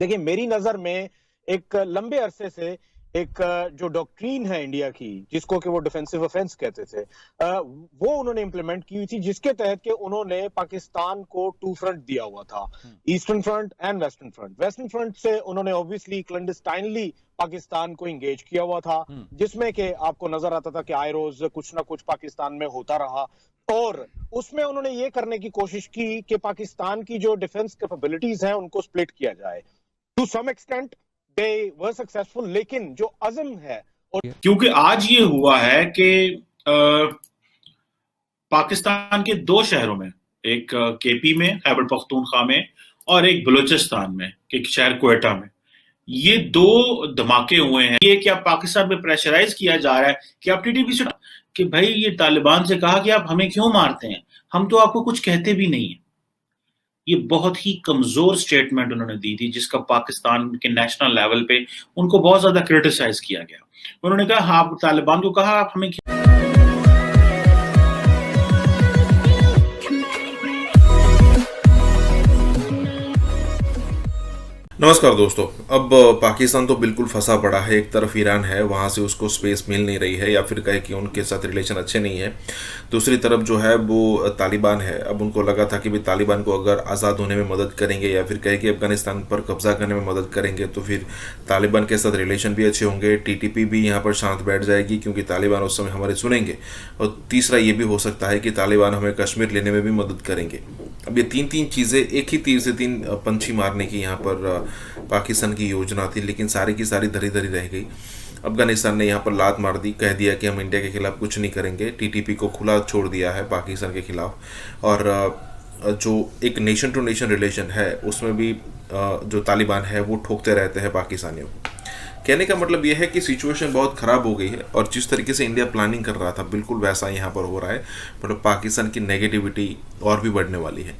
देखिए, मेरी नज़र में एक लंबे अरसे से एक जो डॉक्ट्रिन है इंडिया की, जिसको कि वो डिफेंसिव ऑफेंस कहते थे, वो उन्होंने इम्प्लीमेंट की हुई थी, जिसके तहत के उन्होंने पाकिस्तान को टू फ्रंट दिया हुआ था, eastern front end western front. Western front से उन्होंने ऑब्वियसली क्लैंडस्टाइनली पाकिस्तान को इंगेज किया हुआ था, जिसमें कि आपको नजर आता था कि आए रोज कुछ ना कुछ पाकिस्तान में होता रहा, और उसमें उन्होंने ये करने की कोशिश की कि पाकिस्तान की जो डिफेंस कैपेबिलिटीज हैं उनको स्प्लिट किया जाए। To some extent they were successful, लेकिन जो अज़म है और क्योंकि आज ये हुआ है कि पाकिस्तान के दो शहरों में, एक केपी में, खैबर पख्तूनख्वा में, और एक बलूचिस्तान में, एक शहर क्वेटा में, ये दो धमाके हुए हैं। ये क्या पाकिस्तान में प्रेशराइज किया जा रहा है कि आप टीटीपी से कि भाई ये तालिबान से कहा कि आप हमें क्यों मारते हैं, हम तो आपको कुछ कहते भी नहीं है। ये बहुत ही कमजोर स्टेटमेंट उन्होंने दी थी, जिसका पाकिस्तान के नेशनल लेवल पे उनको बहुत ज्यादा क्रिटिसाइज किया गया। उन्होंने कहा, हाँ, तालिबान को कहा आप हमें नमस्कार दोस्तों। अब पाकिस्तान तो बिल्कुल फंसा पड़ा है। एक तरफ ईरान है, वहाँ से उसको स्पेस मिल नहीं रही है, या फिर कहे कि उनके साथ रिलेशन अच्छे नहीं है। दूसरी तरफ जो है वो तालिबान है। अब उनको लगा था कि भाई तालिबान को अगर आज़ाद होने में मदद करेंगे, या फिर कहे कि अफगानिस्तान पर कब्जा करने में मदद करेंगे, तो फिर तालिबान के साथ रिलेशन भी अच्छे होंगे, टीटीपी भी यहाँ पर शांत बैठ जाएगी, क्योंकि तालिबान उस समय हमारे सुनेंगे। और तीसरा ये भी हो सकता है कि तालिबान हमें कश्मीर लेने में भी मदद करेंगे। अब ये तीन तीन चीज़ें, एक ही तीर से तीन पंछी मारने की यहाँ पर पाकिस्तान की योजना थी, लेकिन सारी की सारी धरी धरी रह गई। अफगानिस्तान ने यहाँ पर लात मार दी, कह दिया कि हम इंडिया के खिलाफ कुछ नहीं करेंगे, टीटीपी को खुला छोड़ दिया है पाकिस्तान के खिलाफ। और जो एक नेशन टू नेशन रिलेशन है उसमें भी जो तालिबान है वो ठोकते रहते हैं पाकिस्तानियों को। कहने का मतलब यह है कि सिचुएशन बहुत ख़राब हो गई है, और जिस तरीके से इंडिया प्लानिंग कर रहा था बिल्कुल वैसा यहाँ पर हो रहा है। मतलब पाकिस्तान की नेगेटिविटी और भी बढ़ने वाली है।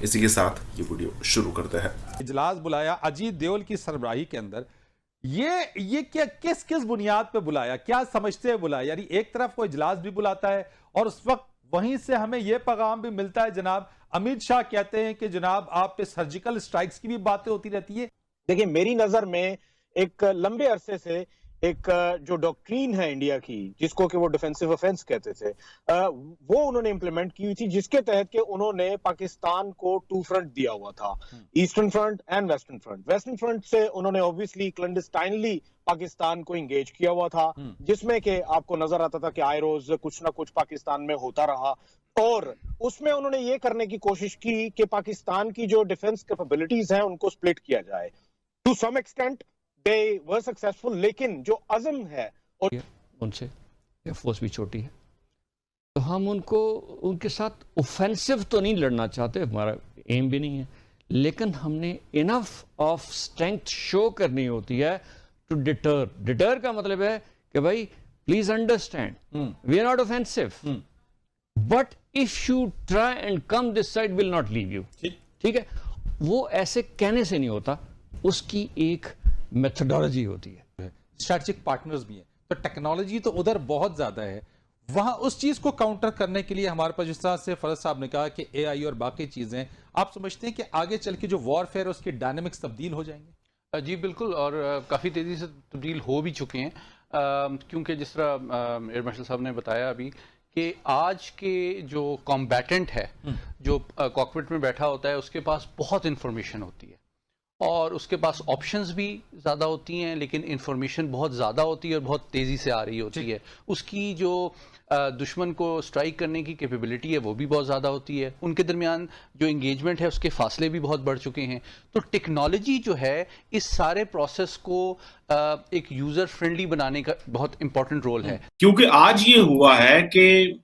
इसी के साथ ये वीडियो शुरू करते हैं। इजलास बुलाया अजीत देओल की सरबराही के अंदर। ये क्या, किस किस बुनियाद पे बुलाया, क्या समझते हैं बुलाया? यानी एक तरफ कोई इजलास भी बुलाता है और उस वक्त वहीं से हमें यह पैगाम भी मिलता है, जनाब अमित शाह कहते हैं कि जनाब आप पे सर्जिकल स्ट्राइक्स की भी बातें होती रहती है। देखिए, मेरी नज़र में एक लंबे अरसे से एक जो डॉक्ट्रिन है इंडिया की, जिसको कि वो डिफेंसिव ऑफेंस कहते थे, वो उन्होंने इम्प्लीमेंट की हुई थी, जिसके तहत के उन्होंने पाकिस्तान को टू फ्रंट दिया हुआ था, eastern front end western front. Western front से उन्होंने ऑब्वियसली क्लैंडस्टाइनली पाकिस्तान को इंगेज किया हुआ था, जिसमें कि आपको नजर आता था कि आए रोज कुछ ना कुछ पाकिस्तान में होता रहा, और उसमें उन्होंने ये करने की कोशिश की कि पाकिस्तान की जो डिफेंस कैपेबिलिटीज हैं उनको स्प्लिट किया जाए। To some extent they were successful, लेकिन जो अज़म है और उनसे एयरफोर्स भी छोटी है, तो हम उनके साथ ऑफेंसिव तो नहीं लड़ना चाहते, हमारा एम भी नहीं है, लेकिन हमने इनफ ऑफ स्ट्रेंथ शो करनी होती है टू डिटर। डिटर का मतलब है कि भाई please understand we are not offensive, but if you try and come this side will not leave you. ठीक है, वो ऐसे कहने से नहीं होता, उसकी एक मेथोडोलॉजी होती है। स्ट्रेटेजिक पार्टनर्स भी हैं, तो टेक्नोलॉजी तो उधर बहुत ज्यादा है। वहां उस चीज को काउंटर करने के लिए हमारे पास, जिस तरह से फरज साहब ने कहा कि एआई और बाकी चीजें, आप समझते हैं कि आगे चल के जो वॉरफेयर है उसकी डायनेमिक्स तब्दील हो जाएंगे? जी बिल्कुल, और काफ़ी तेज़ी से तब्दील हो भी चुके हैं, क्योंकि जिस तरह एयर मार्शल साहब ने बताया अभी कि आज के जो कॉम्बैटेंट है, जो कॉकपिट में बैठा होता है, उसके पास बहुत इंफॉर्मेशन होती है और उसके पास ऑप्शंस भी ज़्यादा होती हैं, लेकिन इंफॉर्मेशन बहुत ज़्यादा होती है और बहुत तेज़ी से आ रही होती है। उसकी जो दुश्मन को स्ट्राइक करने की कैपेबिलिटी है वो भी बहुत ज़्यादा होती है। उनके दरमियान जो इंगेजमेंट है उसके फासले भी बहुत बढ़ चुके हैं। तो टेक्नोलॉजी जो है इस सारे प्रोसेस को एक यूज़र फ्रेंडली बनाने का बहुत इंपॉर्टेंट रोल है। क्योंकि आज ये हुआ है कि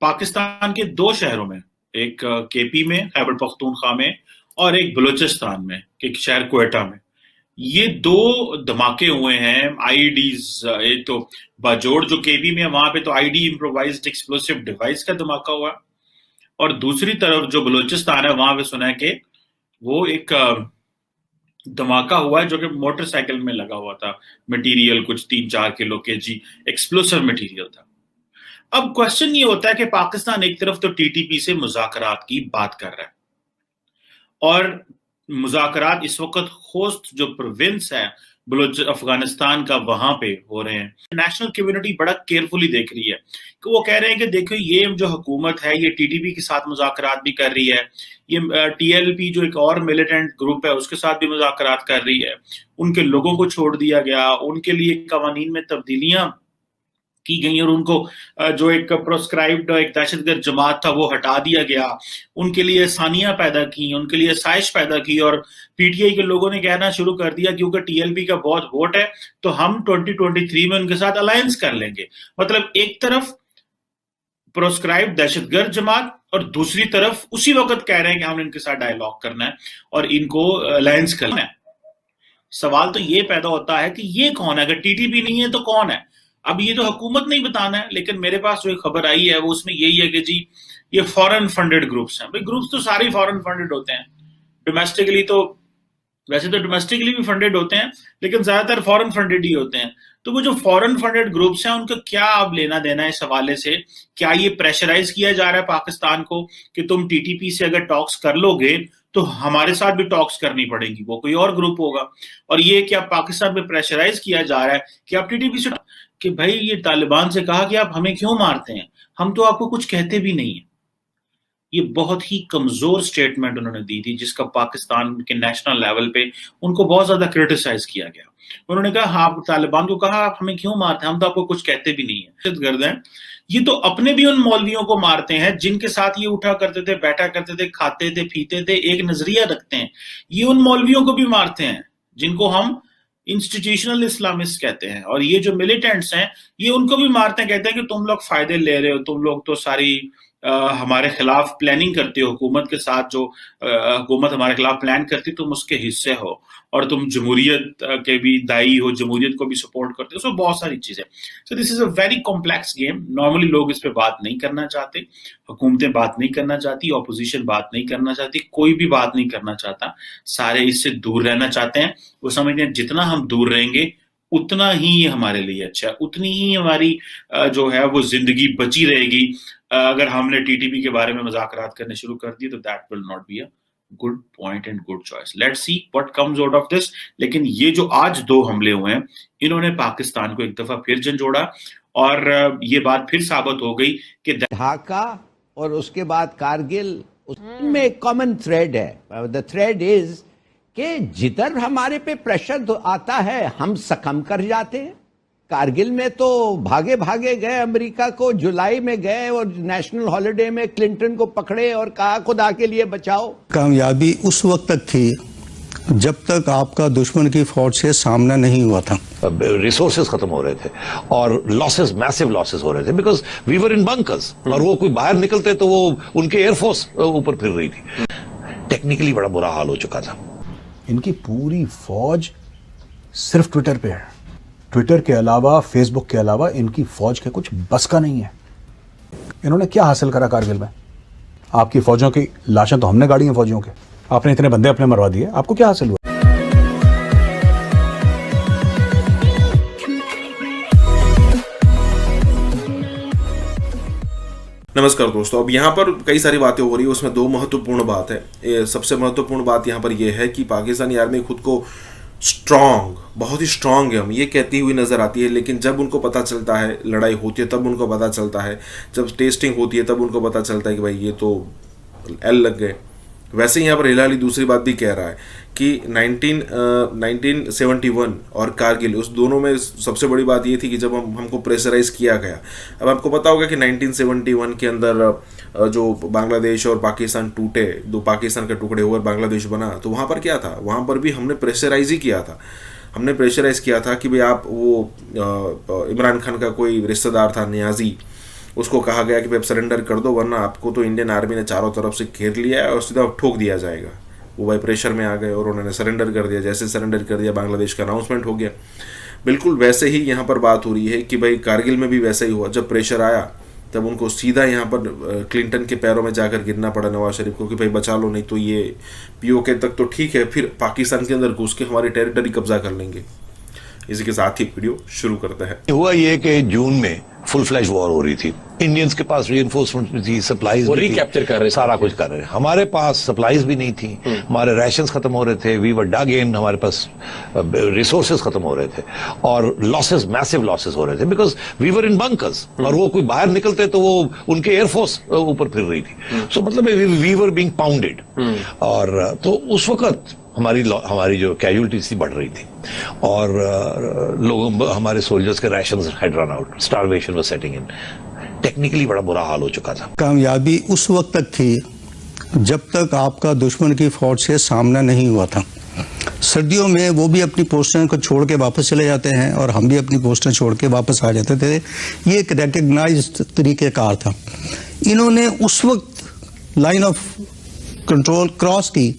पाकिस्तान के दो शहरों में, एक केपी में, खैबर पख्तूनख्वा में, और एक बलूचिस्तान में, एक शहर क्वेटा में, ये दो धमाके हुए हैं आईईडीज। एक तो बाजोड़ जो केपी में है, वहां पे तो आईडी इम्प्रोवाइज्ड एक्सप्लोसिव डिवाइस का धमाका हुआ, और दूसरी तरफ जो बलूचिस्तान है वहां पे सुना है कि वो एक धमाका हुआ है जो कि मोटरसाइकिल में लगा हुआ था, मटेरियल कुछ 3-4 किलो केजी एक्सप्लोसिव मटेरियल था। अब क्वेश्चन ये होता है कि पाकिस्तान एक तरफ तो टीटीपी से मुज़ाकरात की बात कर रहा है, और मुज़ाकरात इस वक्त होस्ट जो प्रोविंस है बलोच अफगानिस्तान का, वहां पे हो रहे हैं। नेशनल कम्युनिटी बड़ा केयरफुली देख रही है कि वो कह रहे हैं कि देखो ये जो हुकूमत है ये टीटीपी के साथ मुज़ाकरात भी कर रही है, ये टीएलपी जो एक और मिलिटेंट ग्रुप है उसके साथ भी मुज़ाकरात कर रही है, उनके लोगों को छोड़ दिया गया, उनके लिए कवानीन में तब्दीलियां की गई और उनको जो एक प्रोस्क्राइब्ड एक दहशतगर्द जमात था वो हटा दिया गया, उनके लिए आसानियां पैदा की, उनके लिए साजिश पैदा की। और पीटीआई के लोगों ने कहना शुरू कर दिया क्योंकि टीएलपी का बहुत वोट है तो हम 2023 में उनके साथ अलायंस कर लेंगे। मतलब एक तरफ प्रोस्क्राइब्ड दहशतगर्द जमात और दूसरी तरफ उसी वक्त कह रहे हैं कि हमने इनके साथ डायलॉग करना है और इनको अलायंस करना है। सवाल तो ये पैदा होता है कि ये कौन है? अगर टीटीपी नहीं है तो कौन है? अब ये तो हुकूमत नहीं बताना है, लेकिन मेरे पास जो एक खबर आई है वो उसमें यही है कि जी ये फॉरेन फंडेड ग्रुप्स हैं। भाई ग्रुप्स तो सारे फॉरेन फंडेड होते हैं, डोमेस्टिकली तो वैसे तो डोमेस्टिकली भी फंडेड होते हैं लेकिन ज्यादातर फॉरेन फंडेड ही होते हैं। तो वो जो फॉरेन फंडेड ग्रुप्स हैं उनका क्या अब लेना देना है इस हवाले से? क्या ये प्रेशराइज किया जा रहा है पाकिस्तान को कि तुम टीटीपी से अगर टॉक्स कर लोगे तो हमारे साथ भी टॉक्स करनी पड़ेगी, वो कोई और ग्रुप होगा? और ये क्या पाकिस्तान पे प्रेशराइज किया जा रहा है कि आप टीटीपी से कि भाई ये तालिबान से कहा कि आप हमें क्यों मारते हैं, हम तो आपको कुछ कहते भी नहीं है। ये बहुत ही कमजोर स्टेटमेंट उन्होंने दी थी जिसका पाकिस्तान के नेशनल लेवल पे उनको बहुत ज्यादा क्रिटिसाइज किया गया। उन्होंने कहा हाँ तालिबान को कहा आप हमें क्यों मारते हैं, हम तो आपको कुछ कहते भी नहीं है। दहशतगर्द हैं ये तो अपने भी उन मौलवियों को मारते हैं जिनके साथ ये उठा करते थे, बैठा करते थे, खाते थे, पीते थे, एक नजरिया रखते हैं। ये उन मौलवियों को भी मारते हैं जिनको हम इंस्टीट्यूशनल इस्लामिस्ट कहते हैं। और ये जो मिलिटेंट्स हैं ये उनको भी मारते हैं, कहते हैं कि तुम लोग फायदे ले रहे हो, तुम लोग तो सारी हमारे खिलाफ प्लानिंग करते हो, हुकूमत के साथ जो हुकूमत हमारे खिलाफ प्लान करती तुम उसके हिस्से हो, और तुम जमहूरियत के भी दाई हो, जमहूरियत को भी सपोर्ट करते हो। सो बहुत सारी चीजें। So this is a very complex game. Normally लोग इस पे बात नहीं करना चाहते, हुकूमतें बात नहीं करना चाहती, ऑपोजिशन बात नहीं करना चाहती, कोई भी बात नहीं करना चाहता, सारे इससे दूर रहना चाहते हैं। वो समझते हैं जितना हम दूर रहेंगे उतना ही ये हमारे लिए अच्छा है, उतनी ही हमारी जो है वो जिंदगी बची रहेगी। अगर हमने टीटीपी के बारे में मुज़ाकरात करने शुरू कर दिए तो that will not be a good point and good choice. Let's see what comes out of this. लेकिन ये जो आज 2 हमले हुए हैं इन्होंने पाकिस्तान को एक दफा फिर झंझोड़ा और ये बात फिर साबित हो गई कि ढाका और उसके बाद कारगिल उसमें एक कॉमन थ्रेड है। द थ्रेड इज कि जिधर हमारे पे प्रेशर आता है हम सकम कर जाते हैं। कारगिल में तो भागे भागे गए, अमेरिका को जुलाई में गए और नेशनल हॉलिडे में क्लिंटन को पकड़े और कहा खुदा के लिए बचाओ। कामयाबी उस वक्त तक थी जब तक आपका दुश्मन की फौज से सामना नहीं हुआ था। रिसोर्सेज खत्म हो रहे थे और लॉसेस, मैसिव लॉसेस हो रहे थे because we were in bunkers, और वो कोई बाहर निकलते तो वो उनके एयरफोर्स ऊपर फिर रही थी। टेक्निकली बड़ा बुरा हाल हो चुका था। इनकी पूरी फौज सिर्फ ट्विटर पे है। ट्विटर के अलावा, फेसबुक के अलावा इनकी फौज के कुछ बस का नहीं है। इन्होंने क्या हासिल करा कारगिल में? आपकी फौजों की लाशें तो हमने गाड़ी हैं फौजियों के, आपने इतने बंदे अपने मरवा दिए, आपको क्या हासिल हुआ? नमस्कार दोस्तों। अब यहाँ पर कई सारी बातें हो रही है, उसमें 2 महत्वपूर्ण बात है। सबसे महत्वपूर्ण बात यहाँ पर यह है कि पाकिस्तानी आर्मी खुद को स्ट्रांग, बहुत ही स्ट्रांग है हम ये कहती हुई नज़र आती है, लेकिन जब उनको पता चलता है, लड़ाई होती है तब उनको पता चलता है, जब टेस्टिंग होती है तब उनको पता चलता है कि भाई ये तो एल लग गए। वैसे ही यहाँ पर हिलाली दूसरी बात भी कह रहा है कि 1971 और कारगिल, उस दोनों में सबसे बड़ी बात ये थी कि जब हमको प्रेशराइज किया गया। अब आपको पता होगा कि 1971 के अंदर जो बांग्लादेश और पाकिस्तान टूटे, 2 पाकिस्तान के टुकड़े हुए बांग्लादेश बना, तो वहाँ पर क्या था? वहाँ पर भी हमने प्रेशराइज ही किया था। हमने प्रेशराइज किया था कि भाई आप वो इमरान खान का कोई रिश्तेदार था नियाजी, उसको कहा गया कि भाई आप सरेंडर कर दो वरना आपको तो इंडियन आर्मी ने चारों तरफ से घेर लिया है और सीधा ठोक दिया जाएगा। वो भाई प्रेशर में आ गए और उन्होंने सरेंडर कर दिया। जैसे सरेंडर कर दिया बांग्लादेश का अनाउंसमेंट हो गया। बिल्कुल वैसे ही यहाँ पर बात हो रही है कि भाई कारगिल में भी वैसा ही हुआ। जब प्रेशर आया तब उनको सीधा यहाँ पर क्लिंटन के पैरों में जाकर गिरना पड़ा नवाज शरीफ को कि भाई बचा लो, नहीं तो ये पीओके तक तो ठीक है, फिर पाकिस्तान के अंदर घुस के हमारी टेरिटरी कब्जा कर लेंगे। इसी के साथ ही वीडियो शुरू करते हैं। हुआ ये कि जून में फुल फ्लैश वॉर हो रही थी, इंडियंस के पास रीइंफोर्समेंट थी, सप्लाईज भी रिकैप्चर कर रहे थे, सारा कुछ कर रहे थे। हमारे पास सप्लाईज भी नहीं थी, हमारे राशंस खत्म हो रहे थे, वी वर डग इन, हमारे पास रिसोर्सेज खत्म हो रहे थे और लॉसेस, मैसिव लॉसेस हो रहे थे because we were in bunkers, और वो कोई बाहर निकलते तो वो उनके एयरफोर्स ऊपर फिर रही थी। सो मतलब वी वर बीइंग पाउंडेड, और तो उस वक्त हमारी जो कैजुअलिटीज थी बढ़ रही थी, और हमारे सोल्जर्स के rations had run out, starvation was setting in, technically बड़ा बुरा हाल हो चुका था। कामयाबी उस वक्त तक थी जब तक आपका दुश्मन की फौज से सामना नहीं हुआ था। सर्दियों में वो भी अपनी पोस्टें को छोड़ के वापस चले जाते हैं और हम भी अपनी पोस्टें छोड़ के वापस आ जाते थे। ये एक रिकग्नाइज्ड तरीक़ेकार था। इन्होंने उस वक्त लाइन ऑफ कंट्रोल क्रॉस की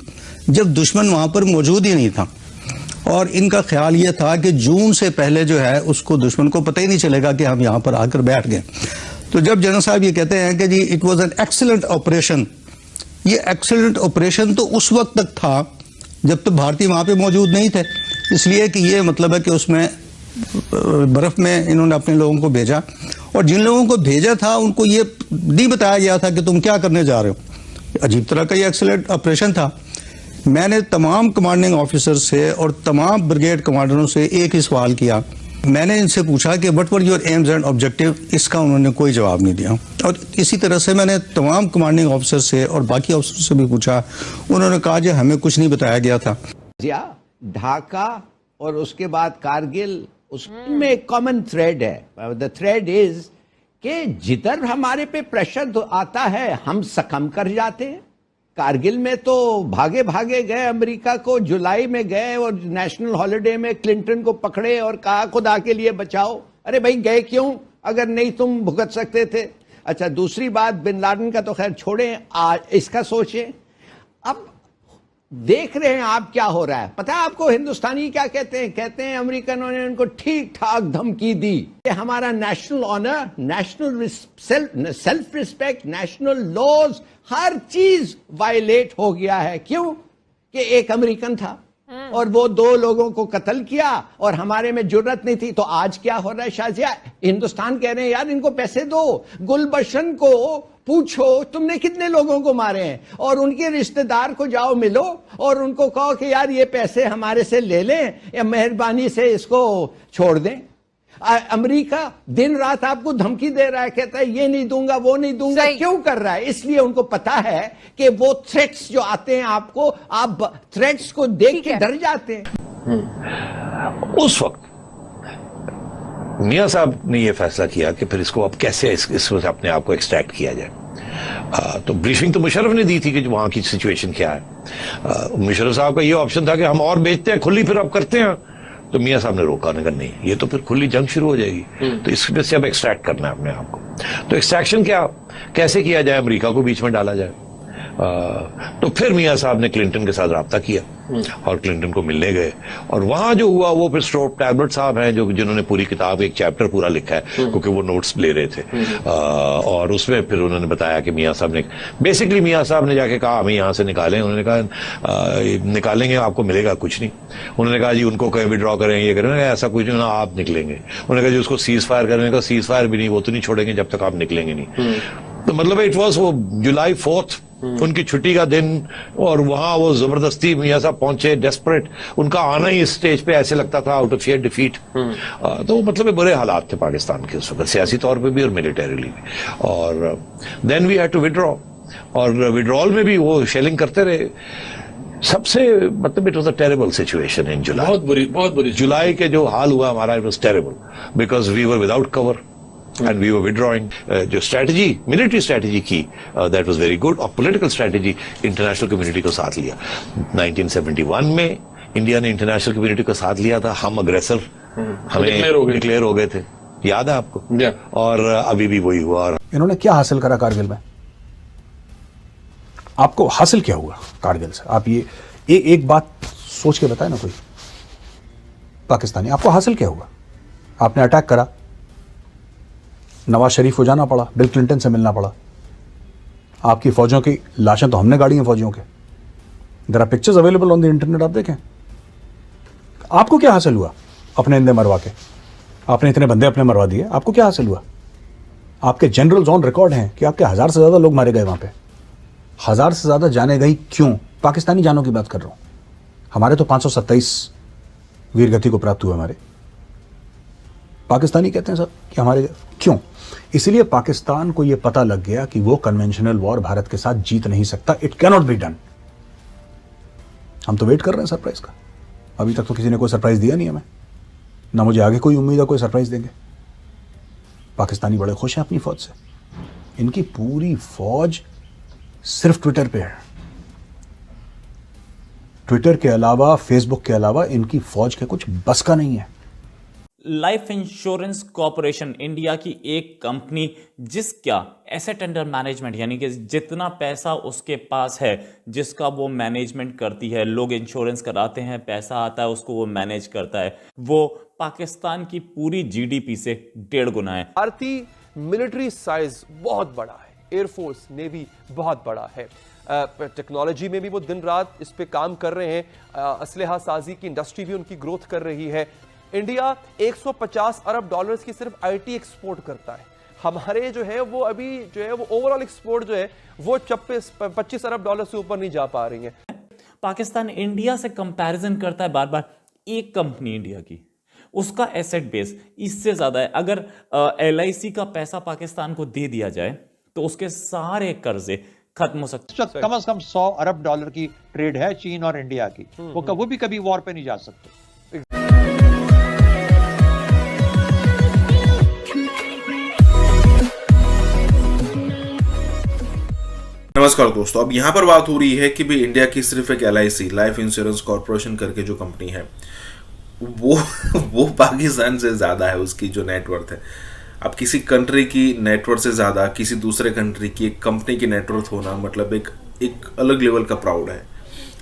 जब दुश्मन वहां पर मौजूद ही नहीं था, और इनका ख्याल ये था कि जून से पहले जो है उसको दुश्मन को पता ही नहीं चलेगा कि हम यहाँ पर आकर बैठ गए। तो जब जनरल साहब ये कहते हैं कि जी it was an excellent operation, ये एक्सीलेंट ऑपरेशन तो उस वक्त तक था जब तक भारतीय वहां पे मौजूद नहीं थे, इसलिए कि ये मतलब है कि उसमें बर्फ में इन्होंने अपने लोगों को भेजा, और जिन लोगों को भेजा था उनको ये नहीं बताया गया था कि तुम क्या करने जा रहे हो। अजीब तरह का ये एक्सीलेंट ऑपरेशन था। मैंने तमाम कमांडिंग ऑफिसर से और तमाम ब्रिगेड कमांडरों से एक ही सवाल किया। मैंने इनसे पूछा कि what were your AIIMS and objective, इसका उन्होंने कोई जवाब नहीं दिया। और इसी तरह से मैंने तमाम कमांडिंग ऑफिसर से और बाकी ऑफिसर से भी पूछा, उन्होंने कहा कि हमें कुछ नहीं बताया गया था। ढाका और उसके बाद कारगिल, उसमें एक कॉमन थ्रेड है। द थ्रेड इज कि जिधर हमारे पे प्रेशर आता है हम सकम कर जाते हैं। कारगिल में तो भागे भागे गए, अमेरिका को जुलाई में गए और नेशनल हॉलिडे में क्लिंटन को पकड़े और कहा खुदा के लिए बचाओ। अरे भाई गए क्यों अगर नहीं तुम भुगत सकते थे। अच्छा, दूसरी बात बिन लादेन का तो खैर छोड़ें, आज इसका सोचें। अब देख रहे हैं आप क्या हो रहा है। पता है आपको हिंदुस्तानी क्या कहते हैं? कहते हैं अमेरिकनों ने उनको ठीक ठाक धमकी दी कि हमारा national honour, national self respect, national laws, हर चीज वायलेट हो गया है। क्यों? कि एक अमेरिकन था और वो 2 लोगों को कत्ल किया और हमारे में जुर्रत नहीं थी। तो आज क्या हो रहा है शाजिया? हिंदुस्तान कह रहे हैं यार इनको पैसे दो। गुलबशन को पूछो तुमने कितने लोगों को मारे हैं, और उनके रिश्तेदार को जाओ मिलो और उनको कहो कि यार ये पैसे हमारे से ले लें या मेहरबानी से इसको छोड़ दें। अमेरिका दिन रात आपको धमकी दे रहा है, कहता है ये नहीं दूंगा वो नहीं दूंगा। क्यों कर रहा है? इसलिए उनको पता है कि वो थ्रेट्स जो आते हैं आपको, आप थ्रेट्स को देख के डर जाते हैं। उस वक्त मियां साहब ने यह फैसला किया कि फिर इसको अब कैसे इसमें से अपने आप को एक्सट्रैक्ट किया जाए। तो ब्रीफिंग तो मुशर्रफ ने दी थी कि वहां की सिचुएशन क्या है। मुशर्रफ साहब का ये ऑप्शन था कि हम और बेचते हैं, खुली फिर अब करते हैं। तो मियां साहब ने रोका, नहीं नहीं ये तो फिर खुली जंग शुरू हो जाएगी, तो इसमें से अब एक्सट्रैक्ट करना है अपने आप को। तो एक्सट्रैक्शन कैसे किया जाए, अमेरिका को बीच में डाला जाए। तो फिर मियां साहब ने क्लिंटन के साथ राब्ता किया और क्लिंटन को मिलने गए, और वहां जो हुआ वो फिर स्ट्रोप टैबलेट साहब हैं जिन्होंने पूरी किताब, एक चैप्टर पूरा लिखा है क्योंकि वो नोट्स ले रहे थे। और उसमें फिर उन्होंने बताया कि मियां साहब ने बेसिकली मियां साहब ने जाके कहा हमें यहां से निकालें। उन्होंने कहा निकालेंगे आपको मिलेगा कुछ नहीं। उन्होंने कहा जी उनको कहीं विड्रॉ करें, ये करें, ऐसा कुछ नहीं, आप निकलेंगे। उन्होंने कहा जी उसको सीज फायर करने का, सीज फायर भी नहीं, वो तो नहीं छोड़ेंगे जब तक आप निकलेंगे नहीं। तो मतलब इट वॉज वो जुलाई 4 उनकी छुट्टी का दिन, और वहां वो जबरदस्ती मियां साहब पहुंचे, डेस्परेट। उनका आना ही इस स्टेज पे ऐसे लगता था आउट ऑफ फियर डिफीट। तो मतलब बुरे हालात थे पाकिस्तान के उस वक्त, सियासी तौर पे भी और मिलिटरीली भी। और then we had to withdraw, और विड्रॉल में भी वो शेलिंग करते रहे। सबसे मतलब it was a terrible situation in July, बहुत बुरी जुलाई के जो हाल हुआ हमारा, it was terrible because we were without cover and we were withdrawing. जो स्ट्रेटजी, मिलिट्री स्ट्रेटजी की, that was very good, और पॉलिटिकल स्ट्रेटजी इंटरनेशनल कम्युनिटी को साथ लिया। 1971 में इंडिया ने इंटरनेशनल कम्युनिटी को साथ लिया था, हम अग्रेसर हमें डिक्लेयर हो गए थे, याद है आपको? और अभी भी वही हुआ। और इन्होंने क्या हासिल करा कारगिल में? आपको हासिल क्या हुआ कारगिल से? आप ये एक बात सोच के बताए ना कोई पाकिस्तानी, आपको हासिल क्या हुआ? आपने अटैक करा, नवाज शरीफ को जाना पड़ा, बिल क्लिंटन से मिलना पड़ा, आपकी फौजियों की लाशें तो हमने गाड़ी हैं फौजियों के, there are pictures available on the internet, आप देखें। आपको क्या हासिल हुआ अपने इंदे मरवा के? आपने इतने बंदे अपने मरवा दिए, आपको क्या हासिल हुआ? आपके जनरल्स ऑन रिकॉर्ड हैं कि आपके 1000 से ज्यादा लोग मारे गए वहां पे। 1000 से ज्यादा जाने गई क्यों? पाकिस्तानी जानों की बात कर रहा हूं। हमारे तो 527 वीरगति को प्राप्त हुए। हमारे पाकिस्तानी कहते हैं सर कि हमारे क्यों? इसलिए पाकिस्तान को यह पता लग गया कि वो कन्वेंशनल वॉर भारत के साथ जीत नहीं सकता। It cannot be done. हम तो वेट कर रहे हैं सरप्राइज का। अभी तक तो किसी ने कोई सरप्राइज दिया नहीं हमें, ना मुझे आगे कोई उम्मीद है कोई सरप्राइज देंगे। पाकिस्तानी बड़े खुश हैं अपनी फौज से। इनकी पूरी फौज सिर्फ ट्विटर पे है। ट्विटर के अलावा, फेसबुक के अलावा इनकी फौज के कुछ बस का नहीं है। लाइफ इंश्योरेंस कॉर्पोरेशन इंडिया की एक कंपनी जिसका एसेट अंडर मैनेजमेंट यानी कि जितना पैसा उसके पास है, जिसका वो मैनेजमेंट करती है, लोग इंश्योरेंस कराते हैं, पैसा आता है, उसको वो मैनेज करता है, वो पाकिस्तान की पूरी जीडीपी से 1.5 गुना है। भारतीय मिलिट्री साइज बहुत बड़ा है, एयरफोर्स नेवी बहुत बड़ा है, टेक्नोलॉजी में भी वो दिन रात इस पे काम कर रहे हैं, असलहा साजी की इंडस्ट्री भी उनकी ग्रोथ कर रही है। इंडिया 150 अरब डॉलर्स की सिर्फ आईटी एक्सपोर्ट करता है। हमारे जो है वो अभी जो है वो ओवरऑल एक्सपोर्ट जो है वो 25 अरब डॉलर से ऊपर नहीं जा पा रही है। पाकिस्तान इंडिया से कंपैरिजन करता है बार बार। एक कंपनी इंडिया की, उसका एसेट बेस इससे ज्यादा है। अगर LIC का पैसा पाकिस्तान को दे दिया जाए तो उसके सारे कर्जे खत्म हो सकते हैं। कम से कम 100 अरब डॉलर की ट्रेड है चीन और इंडिया की। वो भी कभी वॉर पे नहीं जा सकते। नमस्कार दोस्तों, अब यहाँ पर बात हो रही है कि भी इंडिया की सिर्फ एक LIC लाइफ इंश्योरेंस कॉर्पोरेशन करके जो कंपनी है वो पाकिस्तान से ज़्यादा है उसकी जो नेटवर्थ है। अब किसी कंट्री की नेटवर्थ से ज़्यादा किसी दूसरे कंट्री की एक कंपनी की नेटवर्थ होना मतलब एक अलग लेवल का प्राउड है।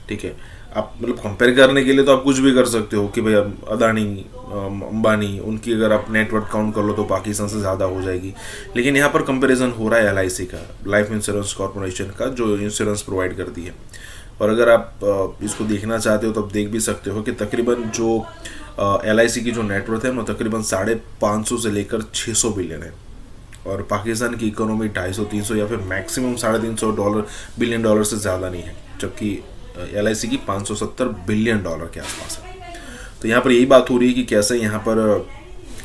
ठीक है, आप मतलब कंपेयर करने के लिए तो आप कुछ भी कर सकते हो कि भाई अदानी, अंबानी, उनकी अगर आप नेटवर्थ काउंट कर लो तो पाकिस्तान से ज़्यादा हो जाएगी। लेकिन यहाँ पर कंपैरिजन हो रहा है LIC का, लाइफ इंश्योरेंस कॉर्पोरेशन का, जो इंश्योरेंस प्रोवाइड करती है। और अगर आप इसको देखना चाहते हो तो आप देख भी सकते हो कि तकरीबन जो LIC की जो नेटवर्थ है वो तकरीबन 550 से लेकर 600 बिलियन है। और पाकिस्तान की इकोनॉमी 250-300 या फिर मैक्सिमम 350 बिलियन डॉलर से ज़्यादा नहीं है, जबकि LIC की 570 बिलियन डॉलर के आसपास है। तो यहाँ पर यही बात हो रही है कि कैसे यहाँ पर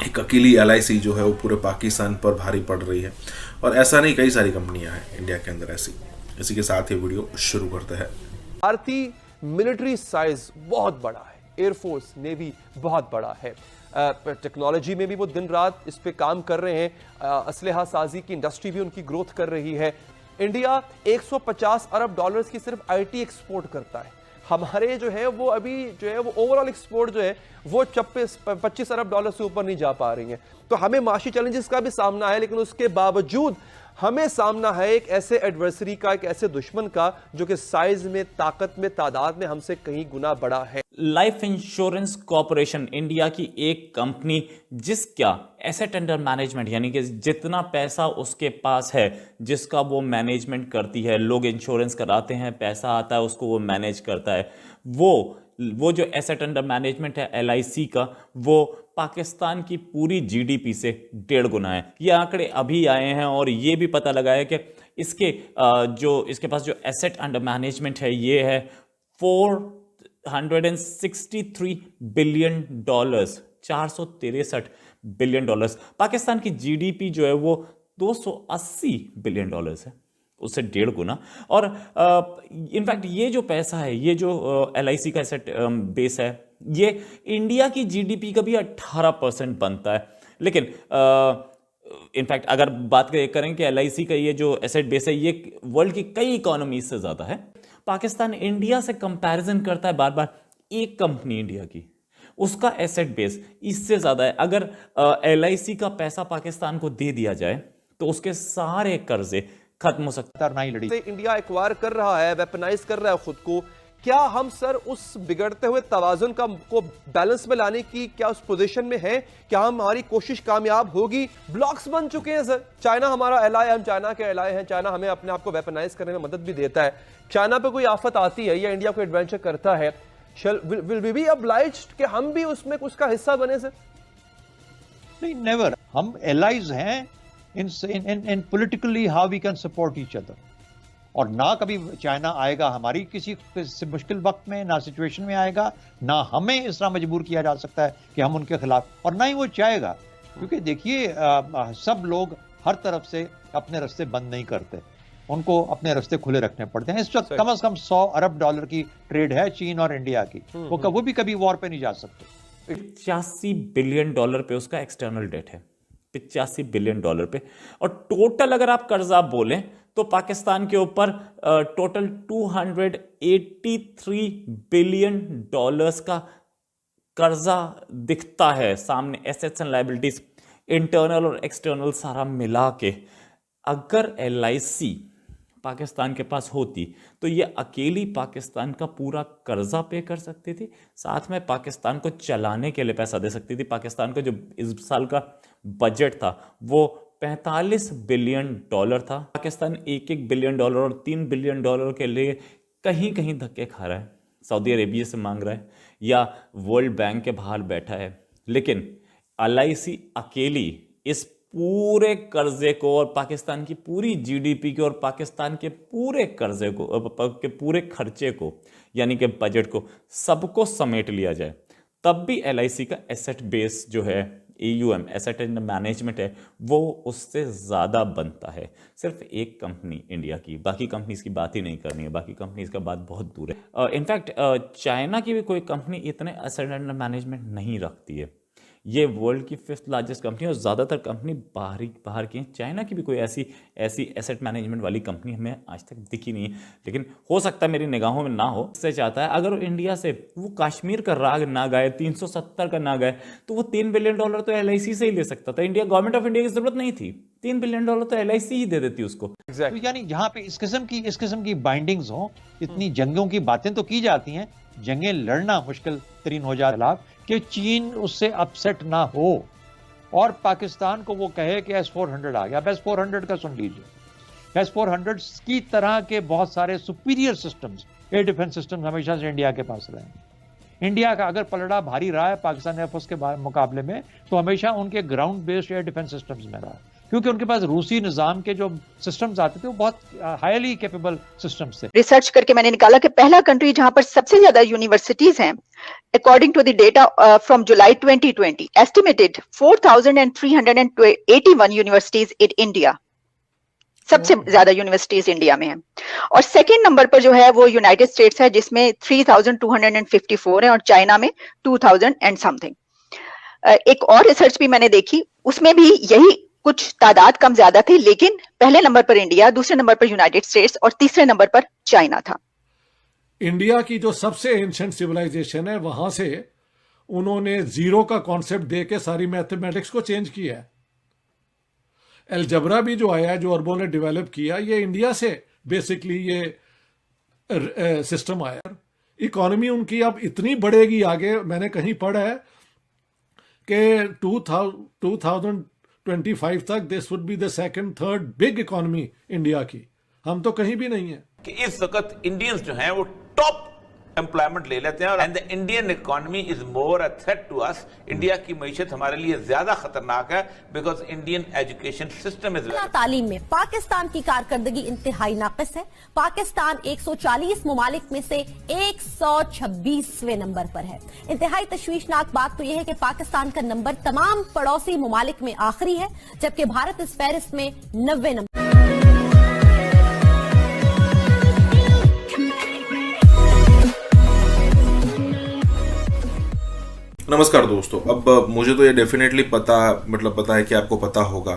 एक अकेली LIC जो है वो पूरे पाकिस्तान पर भारी पड़ रही है। और ऐसा नहीं, कई सारी कंपनियां हैं इंडिया के अंदर ऐसी। इसी के साथ ये वीडियो शुरू करते हैं। भारतीय मिलिट्री साइज बहुत बड़ा है, एयरफोर्स नेवी बहुत बड़ा है, टेक्नोलॉजी में भी वो दिन रात इस पे काम कर रहे हैं, असलहा साजी की इंडस्ट्री भी उनकी ग्रोथ कर रही है। इंडिया 150 अरब डॉलर्स की सिर्फ आईटी एक्सपोर्ट करता है। हमारे जो है वो अभी जो है वो ओवरऑल एक्सपोर्ट जो है वो 25 अरब डॉलर से ऊपर नहीं जा पा रही है। तो हमें माशी चैलेंजेस का भी सामना है, लेकिन उसके बावजूद हमें सामना है एक ऐसे एडवर्सरी का, एक ऐसे दुश्मन का जो कि साइज में, ताकत में, तादाद में हमसे कहीं गुना बड़ा है। लाइफ इंश्योरेंस कॉर्पोरेशन इंडिया की एक कंपनी जिसका एसेट अंडर मैनेजमेंट यानी कि जितना पैसा उसके पास है, जिसका वो मैनेजमेंट करती है, लोग इंश्योरेंस कराते हैं, पैसा आता है, उसको वो मैनेज करता है, वो जो एसेट अंडर मैनेजमेंट है LIC का, वो पाकिस्तान की पूरी जीडीपी से 1.5 गुना है। ये आंकड़े अभी आए हैं और ये भी पता लगा है कि इसके पास जो एसेट अंडर मैनेजमेंट है ये है 463 billion dollars, 463 billion dollars. Pakistan की जीडीपी जो है वो 280 बिलियन डॉलर्स है, उससे 1.5 गुना। और इनफैक्ट ये जो पैसा है, ये जो LIC का एसेट बेस है, ये इंडिया की जीडीपी का भी 18% बनता है। लेकिन इनफैक्ट अगर बात करें कि LIC का ये जो एसेट बेस है ये वर्ल्ड की कई इकोनॉमी से ज़्यादा है। पाकिस्तान इंडिया से कंपैरिजन करता है बार बार। एक कंपनी इंडिया की, उसका एसेट बेस इससे ज़्यादा है। अगर LIC का पैसा पाकिस्तान को दे दिया जाए तो उसके सारे कर्जे खत्म हो सकता है। इंडिया एक्वायर कर रहा है, वेपनाइज कर रहा है खुद को। क्या हम सर उस बिगड़ते हुए तवाजुन को बैलेंस में लाने की क्या उस पोजीशन में है? क्या हमारी कोशिश कामयाब होगी? ब्लॉक्स बन चुके हैं सर। चाइना हमारा एलाय, हम चाइना के एलाय हैं। चाइना हमें अपने आप को वेपनाइज करने में मदद भी देता है। चाइना पे कोई आफत आती है या इंडिया को एडवेंचर करता है, विल वी बी ऑब्लाइज्ड कि हम भी उसमें उसका हिस्सा बने सर? नहीं, नेवर। हम एलाइज हैं in politically how we can support each other. और ना कभी चाइना आएगा हमारी किसी मुश्किल वक्त में, ना सिचुएशन में आएगा, ना हमें इस तरह मजबूर किया जा सकता है कि हम उनके खिलाफ, और ना ही वो चाहेगा, क्योंकि देखिए सब लोग हर तरफ से अपने रास्ते बंद नहीं करते, उनको अपने रास्ते खुले रखने पड़ते हैं। इस वक्त कम से कम 100 अरब डॉलर की ट्रेड है चीन और इंडिया की, वो भी कभी वॉर पे नहीं जा सकते। 85 बिलियन डॉलर पे उसका एक्सटर्नल डेट है, 85 बिलियन डॉलर पे, और टोटल अगर आप कर्जा बोलें तो पाकिस्तान के ऊपर टोटल 283 बिलियन डॉलर्स का कर्जा दिखता है सामने, एसेट्स एंड लायबिलिटीज इंटरनल और एक्सटर्नल सारा मिला के। अगर LIC पाकिस्तान के पास होती तो ये अकेली पाकिस्तान का पूरा कर्जा पे कर सकती थी, साथ में पाकिस्तान को चलाने के लिए पैसा दे सकती थी। पाकिस्तान का जो इस साल का बजट था वो 45 बिलियन डॉलर था। पाकिस्तान 1-1 बिलियन डॉलर और 3 बिलियन डॉलर के लिए कहीं कहीं धक्के खा रहा है, सऊदी अरेबिया से मांग रहा है या वर्ल्ड बैंक के बाहर बैठा है। लेकिन LIC अकेली इस पूरे कर्जे को और पाकिस्तान की पूरी GDP को और पाकिस्तान के पूरे कर्जे को के पूरे खर्चे को यानी कि बजट को सबको समेट लिया जाए तब भी LIC का एसेट बेस जो है AUM एसेट एंड मैनेजमेंट है वो उससे ज़्यादा बनता है। सिर्फ एक कंपनी इंडिया की, बाकी कंपनीज की बात ही नहीं करनी है, बाकी कंपनीज का बात बहुत दूर है। इनफैक्ट चाइना की भी कोई कंपनी इतने एसेट एंड मैनेजमेंट नहीं रखती है। ये वर्ल्ड की 5th लार्जेस्ट कंपनी और ज़्यादातर कंपनी बाहर की हैं। चाइना की भी कोई ऐसी एसेट मैनेजमेंट वाली कंपनी हमें आज तक दिखी नहीं है, लेकिन हो सकता है मेरी निगाहों में ना हो। इससे चाहता है अगर इंडिया से वो कश्मीर का राग ना गाए, 370 का ना गाए, तो वो 3 बिलियन डॉलर तो LIC से ही ले सकता था। इंडिया गवर्नमेंट ऑफ इंडिया की जरूरत नहीं थी, 3 बिलियन डॉलर तो LIC ही दे देती उसको। तो यानी जहां पे इस किस्म की बाइंडिंग्स हो, इतनी जंगों की बातें तो की जाती हैं, जंगें लड़ना मुश्किल तरीन हो जाए कि चीन उससे अपसेट ना हो और पाकिस्तान को वो कहे कि S-400 आ गया। अब S-400 का सुन लीजिए, S-400 की तरह के बहुत सारे superior systems, air defence systems हमेशा से इंडिया के पास रहे हैं। इंडिया का अगर पलड़ा भारी रहा है पाकिस्तान एयरफोर्स के मुकाबले में तो हमेशा उनके ground based air defence systems में रहा, क्योंकि उनके पास रूसी निजाम के जो सिस्टम्स आते थे वो बहुत हाईली कैपेबल सिस्टम्स थे। रिसर्च करके मैंने निकाला कि पहला कंट्री जहां पर सबसे ज्यादा यूनिवर्सिटीज हैं, according to the data from July 2020, estimated 4,381 universities in India, सबसे ज्यादा यूनिवर्सिटीज इंडिया में हैं। और सेकेंड नंबर पर जो है वो यूनाइटेड स्टेट्स है जिसमें 3,254 है और चाइना में 2,000 एंड समथिंग। एक और रिसर्च भी मैंने देखी, उसमें भी यही कुछ तादाद कम ज्यादा थी, लेकिन पहले नंबर पर इंडिया, दूसरे नंबर पर यूनाइटेड स्टेट्स और तीसरे नंबर पर चाइना था। इंडिया की जो सबसे एंशिएंट सिविलाइजेशन है वहां से उन्होंने जीरो का कॉन्सेप्ट देके सारी मैथमेटिक्स को चेंज किया है। अलजबरा भी जो आया है, जो अरबों ने डेवलप किया, ये इंडिया से बेसिकली ये सिस्टम आया। इकोनॉमी उनकी अब इतनी बढ़ेगी आगे, मैंने कहीं पढ़ा है कि 2025 तक this would be the second third big economy India की। हम तो कहीं भी नहीं है कि इस वक्त इंडियंस जो हैं वो टॉप एम्प्लॉयमेंट ले लेते हैं और and the Indian economy is more a threat to us. India की मईशत हमारे लिए ज्यादा खतरनाक है because Indian education system is. तालीम में पाकिस्तान की कारकर्दगी इंतहाई नाकिस है। पाकिस्तान 140 ममालिक में से 126वें नंबर पर है। इंतहाई तशवीशनाक बात तो यह है कि पाकिस्तान का नंबर तमाम पड़ोसी ममालिक में आखिरी है, जबकि भारत इस फहरिस्त में 90 नंबर। नमस्कार दोस्तों, अब मुझे तो ये डेफिनेटली पता है कि आपको पता होगा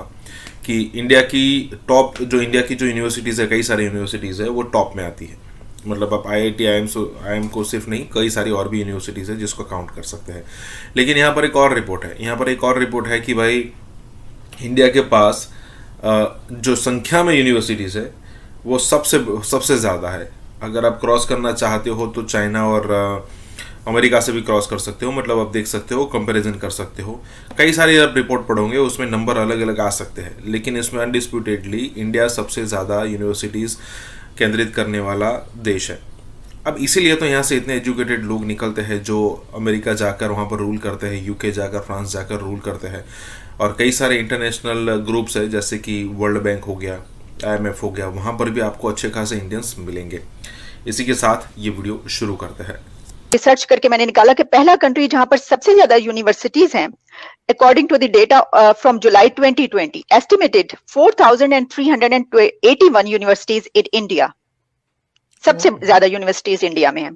कि इंडिया की जो यूनिवर्सिटीज़ है, कई सारी यूनिवर्सिटीज़ है, वो टॉप में आती है। मतलब आप IIT IIM को सिर्फ नहीं, कई सारी और भी यूनिवर्सिटीज़ है जिसको काउंट कर सकते हैं। लेकिन यहाँ पर एक और रिपोर्ट है कि भाई इंडिया के पास जो संख्या में यूनिवर्सिटीज़ है वो सबसे ज़्यादा है। अगर आप क्रॉस करना चाहते हो तो चाइना और अमेरिका से भी क्रॉस कर सकते हो। मतलब आप देख सकते हो, कंपैरिजन कर सकते हो। कई सारी आप रिपोर्ट पढ़ोगे उसमें नंबर अलग अलग आ सकते हैं, लेकिन इसमें अनडिस्प्यूटेडली इंडिया सबसे ज़्यादा यूनिवर्सिटीज़ केंद्रित करने वाला देश है। अब इसीलिए तो यहाँ से इतने एजुकेटेड लोग निकलते हैं जो अमेरिका जाकर वहाँ पर रूल करते हैं, UK जाकर, फ्रांस जाकर रूल करते हैं। और कई सारे इंटरनेशनल ग्रुप्स है जैसे कि वर्ल्ड बैंक हो गया, IMF हो गया, वहाँ पर भी आपको अच्छे खासे इंडियंस मिलेंगे। इसी के साथ ये वीडियो शुरू करते हैं। रिसर्च करके मैंने निकाला कि पहला कंट्री जहां पर सबसे ज्यादा यूनिवर्सिटीज हैं, according to the data from July 2020, estimated 4,381 universities in India. सबसे ज्यादा यूनिवर्सिटीज इंडिया में हैं।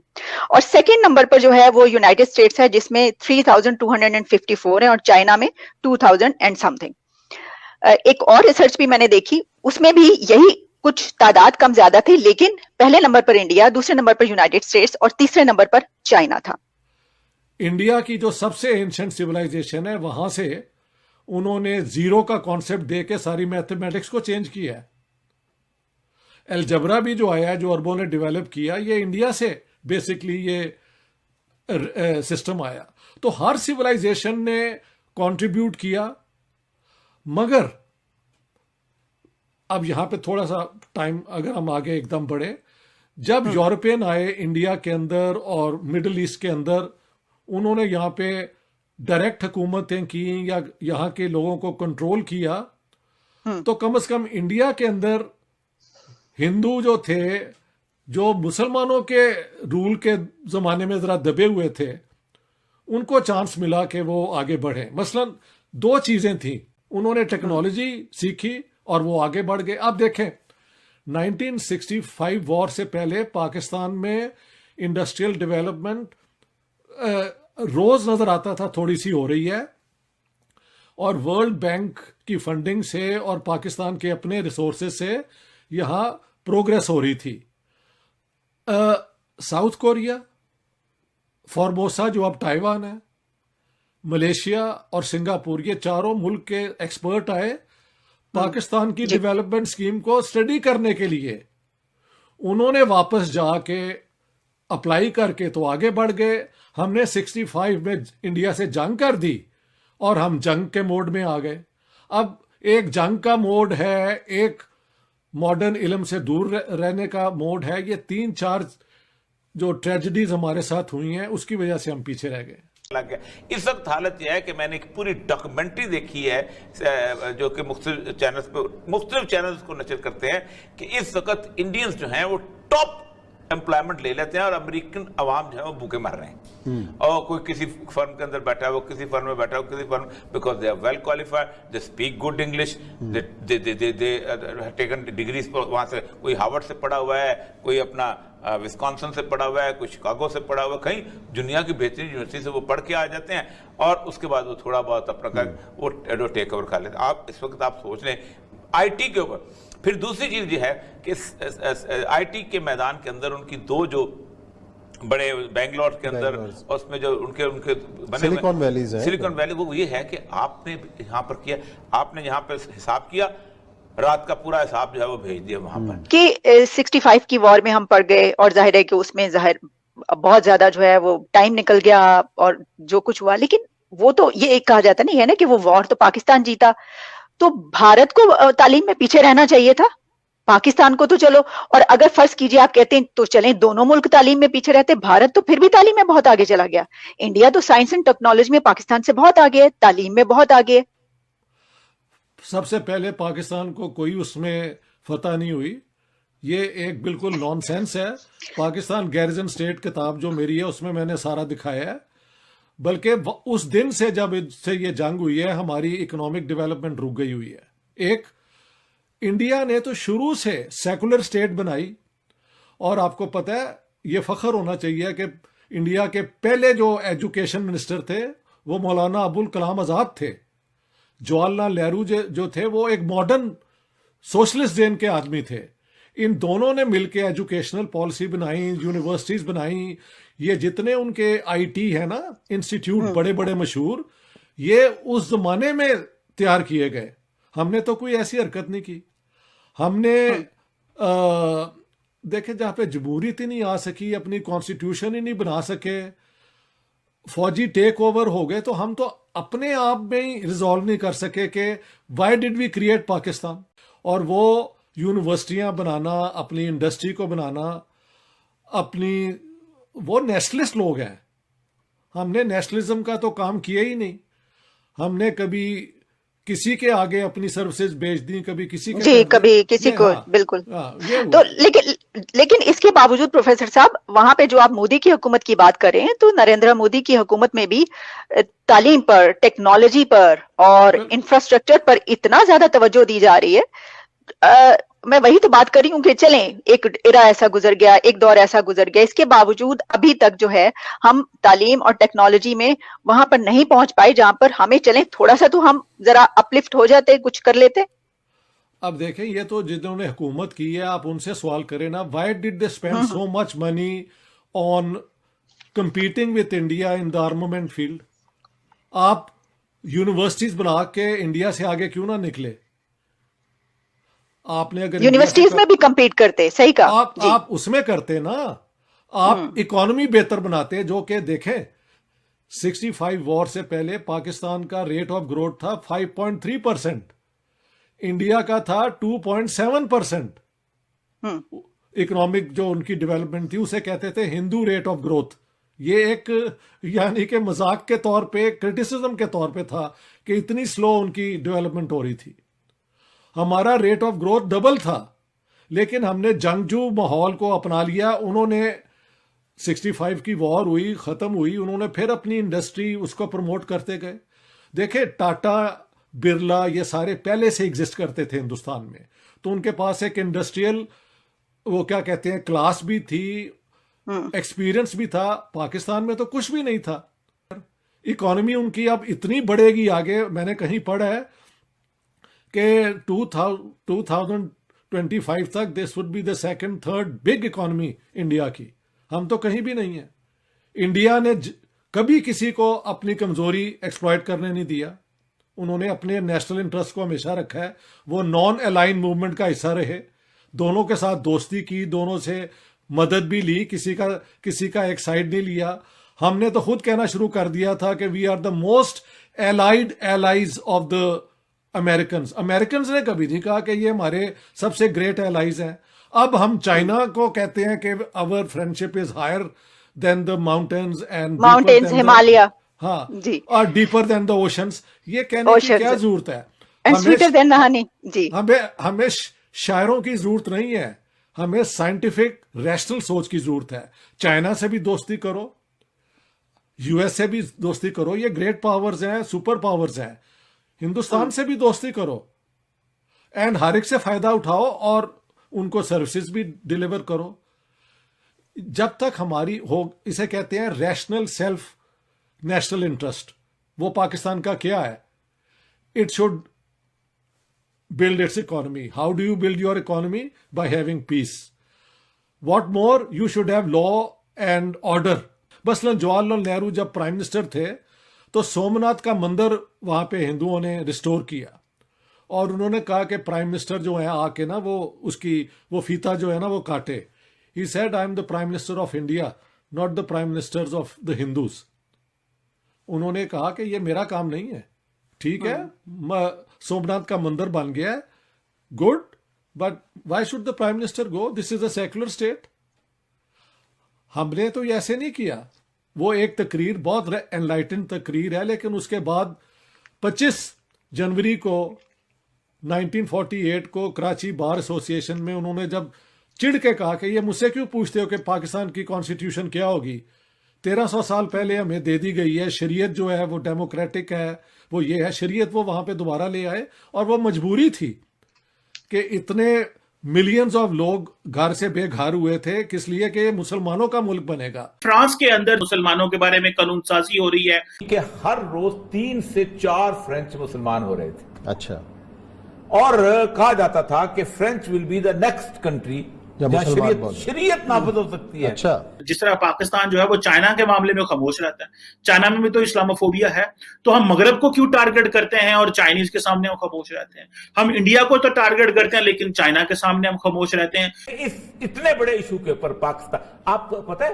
और सेकंड नंबर पर जो है वो यूनाइटेड स्टेट्स है, जिसमें 3,254 है, और चाइना में 2,000 एंड समथिंग। एक और रिसर्च भी मैंने देखी, उसमें भी यही कुछ तादाद कम ज्यादा थी, लेकिन पहले नंबर पर इंडिया, दूसरे नंबर पर यूनाइटेड स्टेट्स और तीसरे नंबर पर चाइना था। इंडिया की जो सबसे एंशिएंट सिविलाइजेशन है, वहां से उन्होंने जीरो का कॉन्सेप्ट देके सारी मैथमेटिक्स को चेंज किया है। अलजबरा भी जो आया है, जो अरबों ने डेवलप किया, ये इंडिया से बेसिकली ये सिस्टम आया। तो हर सिविलाइजेशन ने कंट्रीब्यूट किया, मगर अब यहां पे थोड़ा सा टाइम अगर हम आगे एकदम बढ़े, जब यूरोपियन आए इंडिया के अंदर और मिडिल ईस्ट के अंदर, उन्होंने यहाँ पे डायरेक्ट हुकूमतें की या यहाँ के लोगों को कंट्रोल किया, तो कम से कम इंडिया के अंदर हिंदू जो थे, जो मुसलमानों के रूल के जमाने में जरा दबे हुए थे, उनको चांस मिला कि वो आगे बढ़े। मसलन दो चीजें थी, उन्होंने टेक्नोलॉजी सीखी और वो आगे बढ़ गए। अब देखें 1965 वॉर से पहले पाकिस्तान में इंडस्ट्रियल डेवलपमेंट रोज नजर आता था, थोड़ी सी हो रही है, और वर्ल्ड बैंक की फंडिंग से और पाकिस्तान के अपने रिसोर्सेज से यहां प्रोग्रेस हो रही थी। साउथ कोरिया, फॉर्मोसा जो अब ताइवान है, मलेशिया और सिंगापुर, ये चारों मुल्क के एक्सपर्ट आए पाकिस्तान की डेवलपमेंट स्कीम को स्टडी करने के लिए। उन्होंने वापस जाके अप्लाई करके तो आगे बढ़ गए। हमने 65 में इंडिया से जंग कर दी और हम जंग के मोड में आ गए। अब एक जंग का मोड है, एक मॉडर्न इल्म से दूर रहने का मोड है। ये 3-4 जो ट्रेजेडीज हमारे साथ हुई हैं, उसकी वजह से हम पीछे रह गए। इस वक्त हालत यह है कि मैंने एक पूरी डॉक्यूमेंट्री देखी है, जो कि मुख्तलिफ चैनल्स को नशर करते हैं, कि इस वक्त इंडियंस जो हैं वो टॉप एम्प्लॉयमेंट ले लेते हैं और अमेरिकन अवाम जो है वो भूखे मर रहे हैं। और कोई किसी फर्म के अंदर बैठा है, वो किसी फर्म में बैठा है, किसी firm, because they are well qualified, they speak good English, they taken degrees, वहां से कोई हार्वर्ड से पढ़ा हुआ है, कोई अपना विस्कॉन्सिन से पढ़ा हुआ है, कोई शिकागो से पढ़ा हुआ है, कहीं दुनिया की बेहतरीन यूनिवर्सिटी से वो पढ़ के आ जाते हैं, और उसके बाद वो थोड़ा बहुत अपना वो टेक ओवर कर लेते हैं। आप इस वक्त आप सोच लें आईटी के ऊपर। फिर दूसरी चीज ये है कि आईटी के मैदान के अंदर उनकी दो जो बड़े बेंगलोर के अंदर, उसमें जो उनके बने सिलिकॉन वैलीज है, सिलिकॉन वैली, वो ये है कि आपने यहाँ पर किया, आपने यहाँ पर हिसाब किया, रात का पूरा हिसाब जो है वो भेज दिया वहां पर। कि 65 की वॉर में हम पड़ गए, और जाहिर है कि उसमें बहुत ज्यादा जो है वो टाइम निकल गया और जो कुछ हुआ, लेकिन वो तो ये एक कहा जाता नहीं है ना कि वो वॉर तो पाकिस्तान जीता, तो भारत को तालीम में पीछे रहना चाहिए था, पाकिस्तान को तो चलो, और अगर फर्ज कीजिए आप कहते हैं तो चलें दोनों मुल्क तालीम में पीछे रहते, भारत तो फिर भी तालीम में बहुत आगे चला गया। इंडिया तो साइंस एंड टेक्नोलॉजी में पाकिस्तान से बहुत आगे है, तालीम में बहुत आगे है। सबसे पहले पाकिस्तान को कोई उसमें फतह नहीं हुई, ये एक बिल्कुल नॉनसेंस है। पाकिस्तान गैरिजन स्टेट किताब जो मेरी है उसमें मैंने सारा दिखाया है, बल्कि उस दिन से जब से ये जंग हुई है, हमारी इकोनॉमिक डेवलपमेंट रुक गई हुई है। एक, इंडिया ने तो शुरू से सेकुलर स्टेट बनाई, और आपको पता है ये फख्र होना चाहिए कि इंडिया के पहले जो एजुकेशन मिनिस्टर थे वो मौलाना अबुल कलाम आजाद थे। जवाहरलाल नेहरू जो थे वो एक मॉडर्न सोशलिस्ट जेन के आदमी थे। इन दोनों ने मिलकर एजुकेशनल पॉलिसी बनाई, यूनिवर्सिटीज बनाई। ये जितने उनके आईटी है ना इंस्टीट्यूट बड़े बड़े मशहूर, ये उस जमाने में तैयार किए गए। हमने तो कोई ऐसी हरकत नहीं की। हमने देखे जहां पे जमहूरियत ही नहीं आ सकी, अपनी कॉन्स्टिट्यूशन ही नहीं बना सके, फौजी टेक ओवर हो गए, तो हम तो अपने आप में ही रिजॉल्व नहीं कर सके कि why did we create Pakistan. और वो यूनिवर्सिटियां बनाना, अपनी इंडस्ट्री को बनाना, अपनी, वो नेशनलिस्ट लोग हैं। हमने नेशनलिज्म का तो काम किया ही नहीं। हमने कभी किसी के आगे अपनी सर्विसेज बेच दी, कभी किसी के जी, कभी किसी को, बिल्कुल। तो लेकिन इसके बावजूद प्रोफेसर साहब, वहां पे जो आप मोदी की हुकूमत की बात कर रहे हैं, तो नरेंद्र मोदी की हुकूमत में भी तालीम पर, टेक्नोलॉजी पर और इंफ्रास्ट्रक्चर पर इतना ज्यादा तवज्जो दी जा रही है। मैं वही तो बात कर रही हूँ कि चलें, एक एरा ऐसा गुजर गया, एक दौर ऐसा गुजर गया, इसके बावजूद अभी तक जो है हम तालीम और टेक्नोलॉजी में वहां पर नहीं पहुंच पाए जहां पर हमें चलें थोड़ा सा तो हम जरा अपलिफ्ट हो जाते, कुछ कर लेते। अब देखें, ये तो जिन्होंने हुकूमत की है आप उनसे सवाल करें ना, why did they spend so much money on competing with India in the armament field? आप यूनिवर्सिटीज बना के इंडिया से आगे क्यों ना निकले? आपने अगर यूनिवर्सिटीज में भी compete करते, सही कहा आप उसमें करते ना, आप इकोनॉमी बेहतर बनाते, जो कि देखें 65 वॉर से पहले पाकिस्तान का रेट ऑफ ग्रोथ था 5.3%, इंडिया का था 2.7%। इकोनॉमिक जो उनकी डेवलपमेंट थी उसे कहते थे हिंदू रेट ऑफ ग्रोथ। ये एक यानी कि मजाक के तौर पे, क्रिटिसिज्म के तौर पे था कि इतनी स्लो उनकी डेवलपमेंट हो रही थी। हमारा रेट ऑफ ग्रोथ डबल था, लेकिन हमने जंगजू माहौल को अपना लिया। उन्होंने 65 की वॉर हुई, खत्म हुई, उन्होंने फिर अपनी इंडस्ट्री उसको प्रमोट करते गए। देखे, टाटा, बिरला, ये सारे पहले से एग्जिस्ट करते थे हिंदुस्तान में, तो उनके पास एक इंडस्ट्रियल वो क्या कहते हैं क्लास भी थी, एक्सपीरियंस भी था। पाकिस्तान में तो कुछ भी नहीं था। इकोनॉमी उनकी अब इतनी बढ़ेगी आगे, मैंने कहीं पढ़ा है कि 2025 तक this would be the second third big economy India की। हम तो कहीं भी नहीं है। इंडिया ने कभी किसी को अपनी कमजोरी एक्सप्लॉइट करने नहीं दिया। उन्होंने अपने नेशनल इंटरेस्ट को हमेशा रखा है। वो नॉन अलाइन मूवमेंट का हिस्सा रहे, दोनों के साथ दोस्ती की, दोनों से मदद भी ली, किसी का एक साइड नहीं लिया। हमने तो खुद कहना शुरू कर दिया था कि we are the most allied allies of the Americans ने कभी नहीं कहा कि ये हमारे सबसे ग्रेट एलाइज हैं। अब हम चाइना को कहते हैं कि our friendship is higher than the mountains and Himalaya, हाँ जी, और डीपर देन द ओशंस। ये कहने की क्या जरूरत है? हमें शायरों की जरूरत नहीं है, हमें साइंटिफिक रैशनल सोच की जरूरत है। चाइना से भी दोस्ती करो, यूएस से भी दोस्ती करो, ये ग्रेट पावर्स हैं, सुपर पावर्स हैं। हिंदुस्तान से भी दोस्ती करो एंड हर एक से फायदा उठाओ और उनको सर्विसेज भी डिलीवर करो। जब तक हमारी हो, इसे कहते हैं रैशनल सेल्फ नेशनल इंटरेस्ट, वो पाकिस्तान का क्या है? It should build its economy. How do you build your economy? By having peace. What more? You should have law and order. मसलन जवाहरलाल नेहरू जब प्राइम मिनिस्टर थे तो सोमनाथ का मंदिर वहां पे हिंदुओं ने रिस्टोर किया और उन्होंने कहा कि प्राइम मिनिस्टर जो है आके ना वो फीता जो है ना वो काटे। He said, I am the Prime Minister of India, not the Prime Ministers of the Hindus. उन्होंने कहा कि ये मेरा काम नहीं है। ठीक है, सोमनाथ का मंदिर बन गया है, good, but why should the prime minister go? This is a secular state. हमने तो ये ऐसे नहीं किया। वो एक तकरीर, बहुत एनलाइटेंड तकरीर है, लेकिन उसके बाद 25 जनवरी को 1948 को कराची बार एसोसिएशन में उन्होंने जब चिढ़ के कहा कि ये मुझसे क्यों पूछते हो कि पाकिस्तान की कॉन्स्टिट्यूशन क्या होगी? 1300 साल पहले हमें दे दी गई है, शरीयत जो है वो डेमोक्रेटिक है, वो ये है शरीयत। वो वहां पे दोबारा ले आए और वो मजबूरी थी कि इतने मिलियंस ऑफ लोग घर से बेघर हुए थे, किस लिए कि मुसलमानों का मुल्क बनेगा। फ्रांस के अंदर मुसलमानों के बारे में कानून साजी हो रही है कि हर रोज 3 से 4 फ्रेंच मुसलमान हो रहे थे। अच्छा, और कहा जाता था कि French will be the next country जहां शरीयत नाफिज हो सकती है। अच्छा, जिस तरह पाकिस्तान जो है वो चाइना के मामले में खामोश रहता है, चाइना में भी तो इस्लामोफोबिया है, तो हम मगरब को क्यों टारगेट करते हैं और चाइनीज के सामने हम खामोश रहते हैं? हम इंडिया को तो टारगेट करते हैं लेकिन चाइना के सामने हम खामोश रहते हैं। इस इतने बड़े इशू के ऊपर पाकिस्तान, आपको पता है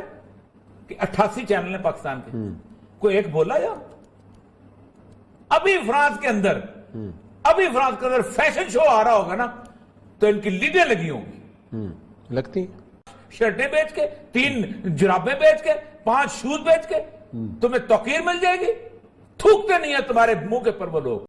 कि 88 चैनल है पाकिस्तान के, कोई एक बोला या? अभी फ्रांस के अंदर फैशन शो आ रहा होगा ना तो इनकी लीडें लगी होंगी, लगती शर्टें बेच के, 3 जुराबें बेच के, 5 शूज बेच के तुम्हें तौकीर मिल जाएगी। थूकते नहीं है तुम्हारे मुंह के पर वो लोग।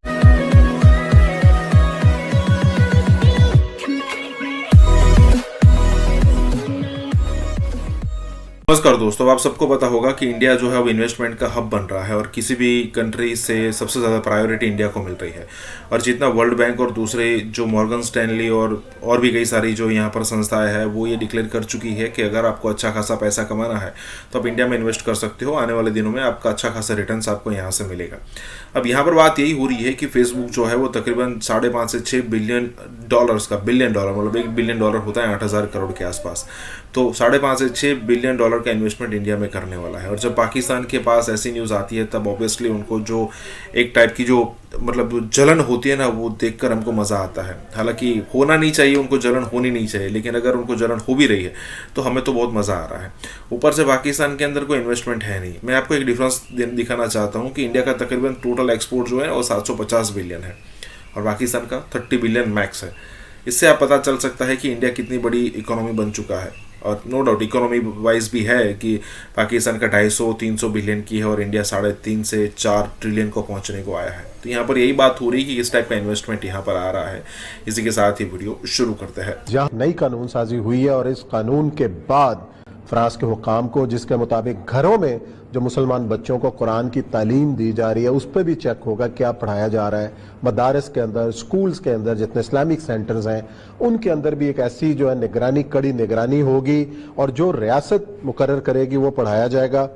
नमस्कार दोस्तों, आप सबको पता होगा कि इंडिया जो है वो इन्वेस्टमेंट का हब बन रहा है और किसी भी कंट्री से सबसे ज़्यादा प्रायोरिटी इंडिया को मिल रही है। और जितना वर्ल्ड बैंक और दूसरे जो मॉर्गन स्टैनली और भी कई सारी जो यहाँ पर संस्थाएं हैं वो ये डिक्लेयर कर चुकी है कि अगर आपको अच्छा खासा पैसा कमाना है तो आप इंडिया में इन्वेस्ट कर सकते हो। आने वाले दिनों में आपका अच्छा खासा रिटर्न आपको यहाँ से मिलेगा। अब यहाँ पर बात यही हो रही है कि फेसबुक जो है वो तकरीबन 5.5 से 6 बिलियन डॉलर्स का, बिलियन डॉलर मतलब $1 बिलियन होता है 8,000 करोड़ के आसपास, तो 5.5 से 6 बिलियन डॉलर का इन्वेस्टमेंट इंडिया में करने वाला है। और जब पाकिस्तान के पास ऐसी न्यूज़ आती है तब ऑब्वियसली उनको जो एक टाइप की जो मतलब जलन होती है ना, वो देखकर हमको मज़ा आता है। हालांकि होना नहीं चाहिए, उनको जलन होनी नहीं चाहिए, लेकिन अगर उनको जलन हो भी रही है तो हमें तो बहुत मज़ा आ रहा है। ऊपर से पाकिस्तान के अंदर कोई इन्वेस्टमेंट है नहीं। मैं आपको एक डिफरेंस दिखाना चाहता हूँ कि इंडिया का तकरीबन टोटल एक्सपोर्ट जो है वो 750 बिलियन है और पाकिस्तान का 30 बिलियन मैक्स है। इससे आप पता चल सकता है कि इंडिया कितनी बड़ी इकोनॉमी बन चुका है। और नो डाउट इकोनॉमी वाइज भी है कि पाकिस्तान का 250-300 बिलियन की है और इंडिया 3.5 से 4 ट्रिलियन को पहुंचने को आया है। तो यहाँ पर यही बात हो रही है कि इस टाइप का इन्वेस्टमेंट यहाँ पर आ रहा है। इसी के साथ ही वीडियो शुरू करते हैं। जहाँ नई कानून साजी हुई है और इस कानून के बाद फ्रांस के हुकाम को, जिसके मुताबिक घरों में जो मुसलमान बच्चों को कुरान की तालीम दी जा रही है उस पर भी चेक होगा क्या पढ़ाया जा रहा है। मदारस के अंदर, स्कूल्स के अंदर, जितने इस्लामिक सेंटर्स हैं उनके अंदर भी एक ऐसी जो है निगरानी, कड़ी निगरानी होगी और जो रियासत मुकर्रर करेगी वो पढ़ाया जाएगा।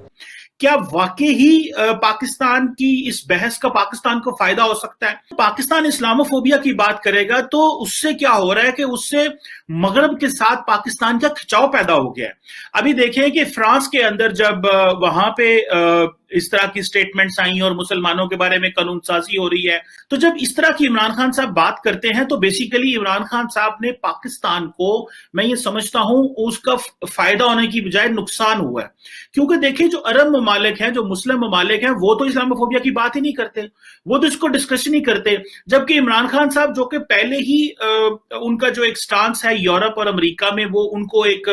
क्या वाकई ही पाकिस्तान की इस बहस का पाकिस्तान को फायदा हो सकता है? पाकिस्तान इस्लामोफोबिया की बात करेगा तो उससे क्या हो रहा है कि उससे मगरब के साथ पाकिस्तान का खिंचाव पैदा हो गया है। अभी देखें कि फ्रांस के अंदर जब वहां पे इस तरह की स्टेटमेंट्स आई और मुसलमानों के बारे में कानून साजी हो रही है, तो जब इस तरह की इमरान खान साहब बात करते हैं तो बेसिकली इमरान खान साहब ने पाकिस्तान को, मैं ये समझता हूं, उसका फायदा होने की बजाय नुकसान हुआ है। क्योंकि देखिए जो अरब ममालिक हैं, जो मुस्लिम ममालिक हैं, वो तो इस्लामोफोबिया की बात ही नहीं करते, वो तो इसको डिस्कस नहीं करते। जबकि इमरान खान साहब जो कि पहले ही उनका जो एक स्टांस है यूरोप और अमेरिका में, वो उनको एक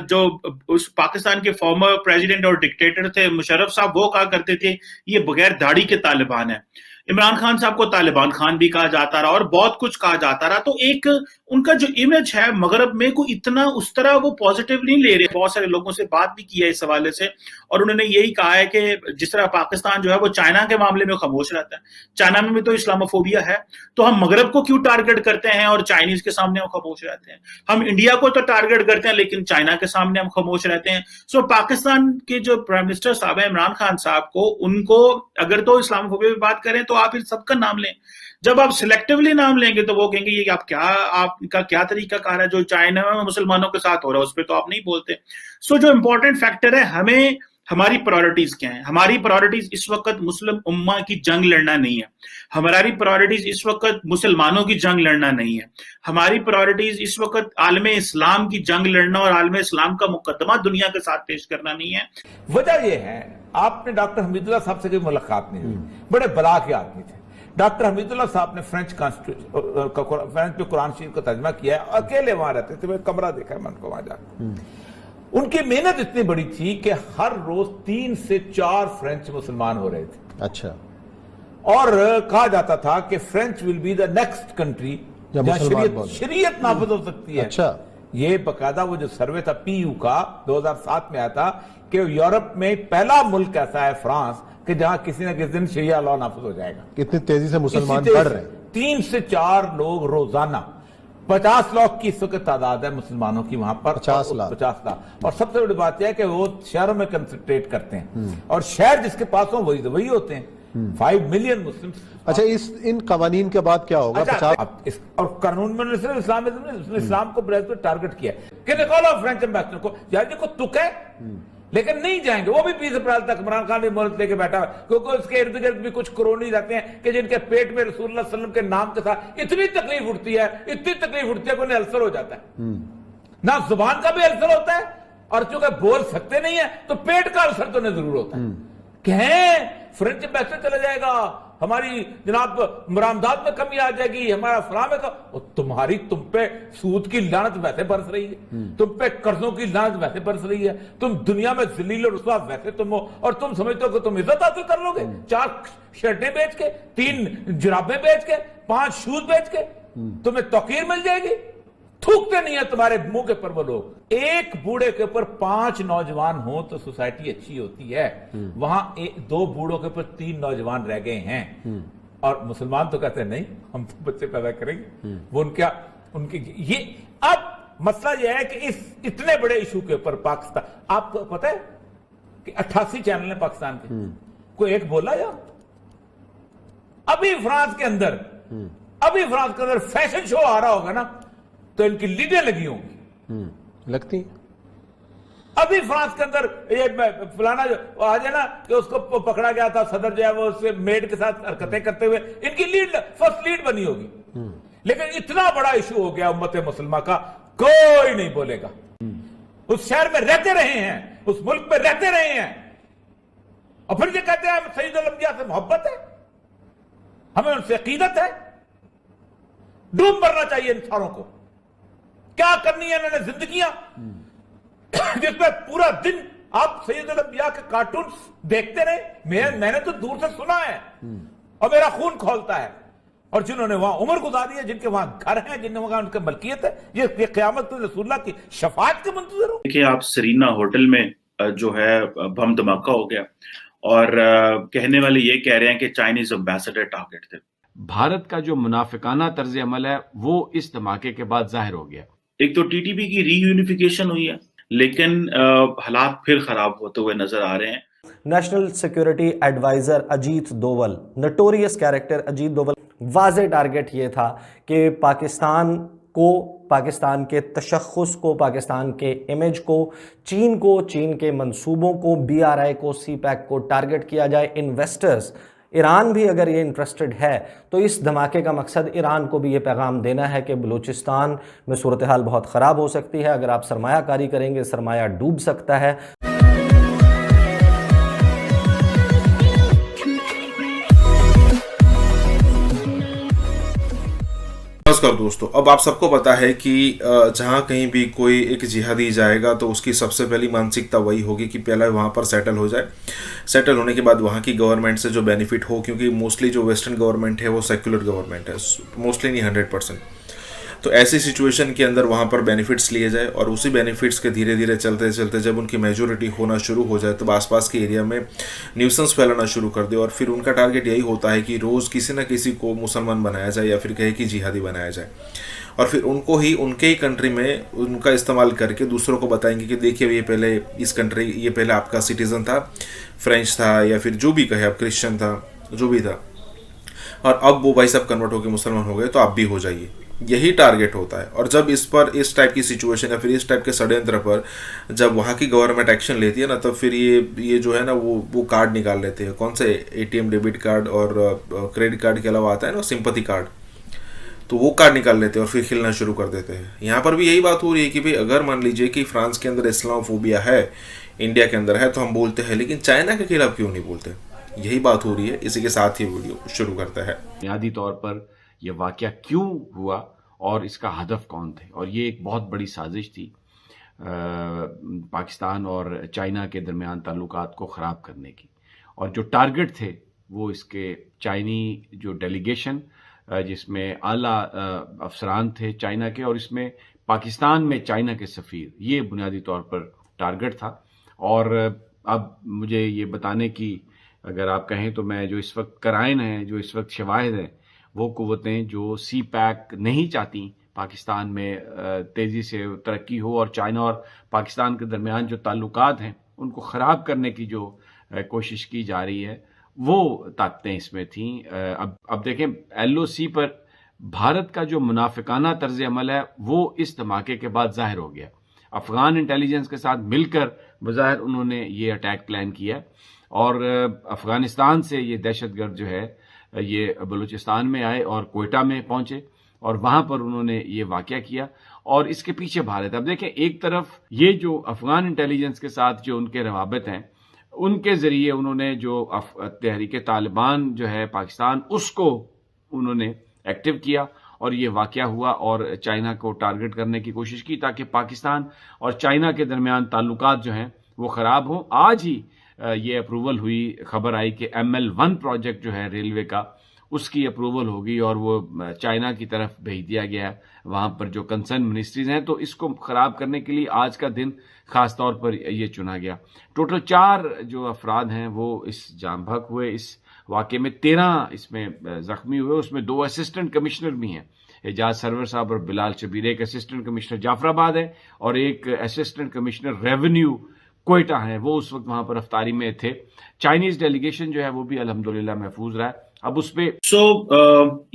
जो उस पाकिस्तान के फॉर्मर प्रेसिडेंट और डिक्टेटर थे मुशर्रफ साहब, वो कहा करते थे ये बगैर दाढ़ी के तालिबान है। इमरान खान साहब को तालिबान खान भी कहा जाता रहा और बहुत कुछ कहा जाता रहा। तो एक उनका जो इमेज है मगरब में को इतना उस तरह वो पॉजिटिव नहीं ले रहे। बहुत सारे लोगों से बात भी की है इस हवाले से और उन्होंने यही कहा है कि जिस तरह पाकिस्तान जो है वो चाइना के मामले में खामोश रहता है, चाइना में भी तो इस्लामोफोबिया है, तो हम मगरब को क्यों टारगेट करते हैं और चाइनीज के सामने हम खामोश रहते हैं? हम इंडिया को तो टारगेट करते हैं लेकिन चाइना के सामने हम खामोश रहते हैं। सो पाकिस्तान के जो प्राइम मिनिस्टर साहब है इमरान खान साहब को, उनको अगर तो इस्लामोफोबिया की बात करें तो आप इन सबका नाम लें। जब आप सिलेक्टिवली नाम लेंगे तो वो कहेंगे ये आपका क्या तरीका कार है, जो चाइना में मुसलमानों के साथ हो रहा है उस पर तो आप नहीं बोलते। सो जो इंपॉर्टेंट फैक्टर है, हमें हमारी प्रायोरिटीज क्या है? हमारी प्रायोरिटीज इस वक्त मुस्लिम उम्मा की जंग लड़ना नहीं है। हमारी प्रायोरिटीज इस वक्त मुसलमानों की जंग लड़ना नहीं है। हमारी प्रायोरिटीज इस वक्त आलमे इस्लाम की जंग लड़ना और आलमे इस्लाम का मुकदमा दुनिया के साथ पेश करना नहीं है। वजह यह है, आपने डॉक्टर हमीदुल्लाह साहब से कोई मुलाकात नहीं हुई, बड़े बला के आदमी थे। डॉक्टर हमीदुल्लाह साहब ने फ्रेंच पे कुरान शरीफ का तर्जमा किया है, अकेले वहां रहते थे, मैं कमरा देखा है मन को वहां जाकर। उनकी मेहनत इतनी बड़ी थी कि हर रोज 3 से 4 फ्रेंच मुसलमान हो रहे थे। अच्छा। और कहा जाता था कि French will be the next country जहां शरीयत नाफिज हो सकती है। अच्छा। ये बकायदा वो जो सर्वे था पीयू का 2007 में आया था कि यूरोप में पहला मुल्क ऐसा है फ्रांस कि जहां किसी न किसी दिन शरिया लॉ नाफिज हो जाएगा। कितनी तेजी से मुसलमान बढ़ रहे हैं। 3 से 4 लोग रोजाना। 50 लाख की इस वक्त तादाद है मुसलमानों की वहां पर। 50 लाख। और सबसे बड़ी बात यह है कि वो शहरों में कंसंट्रेट करते हैं और शहर जिसके पास हो वही होते हैं। 5 मिलियन मुस्लिम। अच्छा, इन कवानीन के बाद क्या होगा? और कानून में सिर्फ इस्लाम को टारगेट किया कि निकालो फ्रेंच एम्बेसडर को, यार जी को तुक है लेकिन नहीं जाएंगे। वो भी 20 अप्रैल तक इमरान खान ने मोहलत लेके बैठा है, क्योंकि उसके इर्द गिर्द भी कुछ क्रोनी रहते हैं कि जिनके पेट में रसूलुल्लाह सल्लल्लाहु अलैहि वसल्लम के नाम के साथ इतनी तकलीफ उठती है कि उन्हें अल्सर हो जाता है। ना जुबान का भी अल्सर होता है और चूंकि बोल सकते नहीं है तो पेट का अल्सर तो उन्हें जरूर होता है। कहें फ्रेंच एम्बेसडर चला जाएगा, हमारी जनाब बरामदात में कमी आ जाएगी, हमारा फलां में तुम पे सूद की लानत वैसे बरस रही है, तुम पे कर्जों की लानत वैसे बरस रही है, तुम दुनिया में जलील और रुसवा वैसे तुम हो और तुम समझते हो कि तुम इज्जत हासिल कर लोगे 4 शर्टें बेच के, 3 जुराबें बेच के, 5 शूज बेच के तुम्हें तौकीर मिल जाएगी। थूकते नहीं है तुम्हारे मुंह के ऊपर वो लोग। एक बूढ़े के ऊपर 5 नौजवान हो तो सोसाइटी अच्छी होती है, वहां 2 बूढ़ों के ऊपर 3 नौजवान रह गए हैं। और मुसलमान तो कहते हैं नहीं, हम तो बच्चे पैदा करेंगे। वो उनके ये अब मसला यह है कि इस इतने बड़े इशू के ऊपर पाकिस्तान, आपको पता है कि 88 चैनल है पाकिस्तान के, कोई एक बोला या अभी फ्रांस के अंदर फैशन शो आ रहा होगा ना तो इनकी लीडें लगी होंगी, लगती अभी फ्रांस के अंदर ये फलाना जो आज है ना कि उसको पकड़ा गया था सदर जो है वो उससे मेड के साथ हरकतें करते हुए, इनकी फर्स्ट लीड बनी होगी। लेकिन इतना बड़ा इशू हो गया उम्मत मुसलमान का, कोई नहीं बोलेगा। उस शहर में रहते रहे हैं, उस मुल्क में रहते रहे हैं, और फिर ये कहते हैं सैयदुल अंबिया से मोहब्बत है, हमें उनसे अकीदत है। डूब मरना चाहिए इंसानों को। क्या करनी है इन्होंने जिंदगियां जिसमें पूरा दिन आप सैयदुल अंबिया के कार्टून देखते रहे। मैंने तो दूर से सुना है और मेरा खून खोलता है। और जिन्होंने वहां उम्र गुजारी है, जिनके वहां घर हैं, जिन्होंने वहां उनकी मलकियत है, ये क़यामत में रसूलुल्लाह की शफाअत के मुंतज़िर हो। देखिए, आप सरीना होटल में जो है बम धमाका हो गया और कहने वाले ये कह रहे हैं कि चाइनीज एम्बेसडर टारगेट थे। भारत का जो मुनाफिकाना तर्ज अमल है वो इस धमाके के बाद जाहिर हो गया। एक तो टीटीपी की रीयूनिफिकेशन हुई है, लेकिन हालात फिर खराब होते हुए नजर आ रहे हैं। National security advisor Ajit Doval, notorious character Ajit Doval, वाज़ेह टारगेट ये था कि पाकिस्तान को, पाकिस्तान के तशख़्ख़ुस को, पाकिस्तान के इमेज को, चीन के मंसूबों को, BRI को, CPEC को टारगेट किया जाए। इन्वेस्टर्स, ईरान भी अगर ये इंटरेस्टेड है तो इस धमाके का मकसद ईरान को भी ये पैगाम देना है कि बलूचिस्तान में सूरत हाल बहुत ख़राब हो सकती है, अगर आप सरमायाकारी करेंगे सरमाया डूब सकता है। नमस्कार दोस्तों, अब आप सबको पता है कि जहाँ कहीं भी कोई एक जिहादी जाएगा तो उसकी सबसे पहली मानसिकता वही होगी कि पहले वहाँ पर सेटल हो जाए। सेटल होने के बाद वहाँ की गवर्नमेंट से जो बेनिफिट हो, क्योंकि मोस्टली जो वेस्टर्न गवर्नमेंट है वो सेक्युलर गवर्नमेंट है, मोस्टली नहीं 100%। तो ऐसी सिचुएशन के अंदर वहाँ पर बेनिफिट्स लिए जाए और उसी बेनिफिट्स के धीरे धीरे चलते चलते जब उनकी मेजोरिटी होना शुरू हो जाए तो आसपास के एरिया में न्यूसेंस फैलाना शुरू कर दे। और फिर उनका टारगेट यही होता है कि रोज़ किसी न किसी को मुसलमान बनाया जाए या फिर कहे कि जिहादी बनाया जाए, और फिर उनको ही उनके ही कंट्री में उनका इस्तेमाल करके दूसरों को बताएंगे कि देखिए ये पहले इस कंट्री, ये पहले आपका सिटीज़न था, फ्रेंच था या फिर जो भी कहे आप, क्रिश्चियन था, जो भी था, और अब वो भाई साहब कन्वर्ट होकर मुसलमान हो गए तो आप भी हो जाइए। यही टारगेट होता है। और जब इस टाइप की सिचुएशन या फिर इस टाइप के षड्यंत्र पर जब वहाँ की गवर्नमेंट एक्शन लेती है ना, तब फिर ये जो है ना वो कार्ड निकाल लेते हैं। कौन से ATM डेबिट कार्ड और क्रेडिट कार्ड के अलावा आता है ना सिंपैथी कार्ड, तो वो कार्ड निकाल लेते हैं और फिर खेलना शुरू कर देते हैं। यहाँ पर भी यही बात हो रही है कि भाई अगर मान लीजिए कि फ्रांस के अंदर इस्लामोफोबिया है, इंडिया के अंदर है, तो हम बोलते हैं, लेकिन चाइना के खिलाफ क्यों नहीं बोलते? यही बात हो रही है। इसी के साथ ही वीडियो शुरू करता है। बुनियादी तौर पर यह वाकया क्यों हुआ और इसका हदफ कौन थे, और ये एक बहुत बड़ी साजिश थी पाकिस्तान और चाइना के दरमियान ताल्लुकात को ख़राब करने की। और जो टारगेट थे वो इसके चाइनी जो डेलीगेशन, जिसमें आला अफसरान थे चाइना के, और इसमें पाकिस्तान में चाइना के सफ़ीर, ये बुनियादी तौर पर टारगेट था। और अब मुझे ये बताने की अगर आप कहें तो मैं जो इस वक्त कराइन हैं, जो इस वक्त शवाहिद हैं, वो कुव्वतें जो CPEC नहीं चाहती पाकिस्तान में तेज़ी से तरक्की हो और चाइना और पाकिस्तान के दरमियान जो ताल्लुकात हैं उनको ख़राब करने की जो कोशिश की जा रही है, वो ताकतें इसमें थीं। अब देखें, LOC पर भारत का जो मुनाफिकाना तर्ज अमल है वो इस धमाके के बाद जाहिर हो गया। अफ़गान इंटेलिजेंस के साथ मिलकर बज़ाहिर उन्होंने ये अटैक प्लान किया और अफ़गानिस्तान से ये दहशतगर्द जो है ये बलूचिस्तान में आए और कोयटा में पहुंचे और वहां पर उन्होंने ये वाकया किया। और इसके पीछे भारत, अब देखें, एक तरफ ये जो अफ़गान इंटेलिजेंस के साथ जो उनके रवाबत हैं, उनके ज़रिए उन्होंने जो तहरीक तालिबान जो है पाकिस्तान, उसको उन्होंने एक्टिव किया और ये वाकया हुआ और चाइना को टारगेट करने की कोशिश की ताकि पाकिस्तान और चाइना के दरमियान ताल्लुकात जो हैं वो ख़राब हों। आज ही ये अप्रूवल हुई, खबर आई कि ML1 प्रोजेक्ट जो है रेलवे का, उसकी अप्रूवल होगी और वो चाइना की तरफ भेज दिया गया वहाँ पर जो कंसर्न मिनिस्ट्रीज हैं। तो इसको ख़राब करने के लिए आज का दिन ख़ास तौर पर ये चुना गया। टोटल 4 जो अफराद हैं वो इस जाम बहक हुए। इस वाक़े में 13 इसमें ज़ख्मी हुए, उसमें 2 असिस्टेंट कमिश्नर भी हैं, एजाज सरवर साहब और बिलाल शबीर। एक असिस्टेंट कमिश्नर जाफराबाद है और एक असिस्टेंट कमिश्नर रेवेन्यू कोयटा है, वो उस वक्त वहां पर अफ्तारी में थे। चाइनीज डेलीगेशन जो है वो भी अल्हम्दुलिल्लाह महफूज रहा है। अब उस पे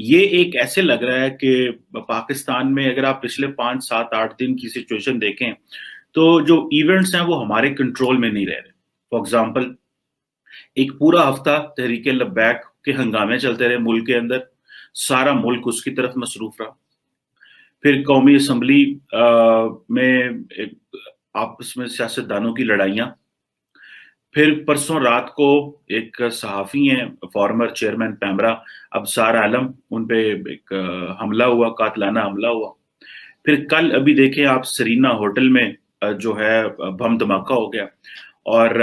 ये एक ऐसे लग रहा है कि पाकिस्तान में अगर आप पिछले 5, 7, 8 दिन की सिचुएशन देखें तो जो इवेंट्स हैं वो हमारे कंट्रोल में नहीं रह रहे। फॉर एग्जाम्पल, एक पूरा हफ्ता तहरीक लब्बैक के हंगामे चलते रहे मुल्क के अंदर, सारा मुल्क उसकी तरफ मसरूफ रहा। फिर कौमी असम्बली में आपस में सियासतदानों की लड़ाइयां। फिर परसों रात को एक सहाफ़ी हैं, फॉर्मर चेयरमैन पैमरा अबसार आलम, उन पे एक हमला हुआ, कातलाना हमला हुआ। फिर कल अभी देखें आप, सरीना होटल में जो है बम धमाका हो गया और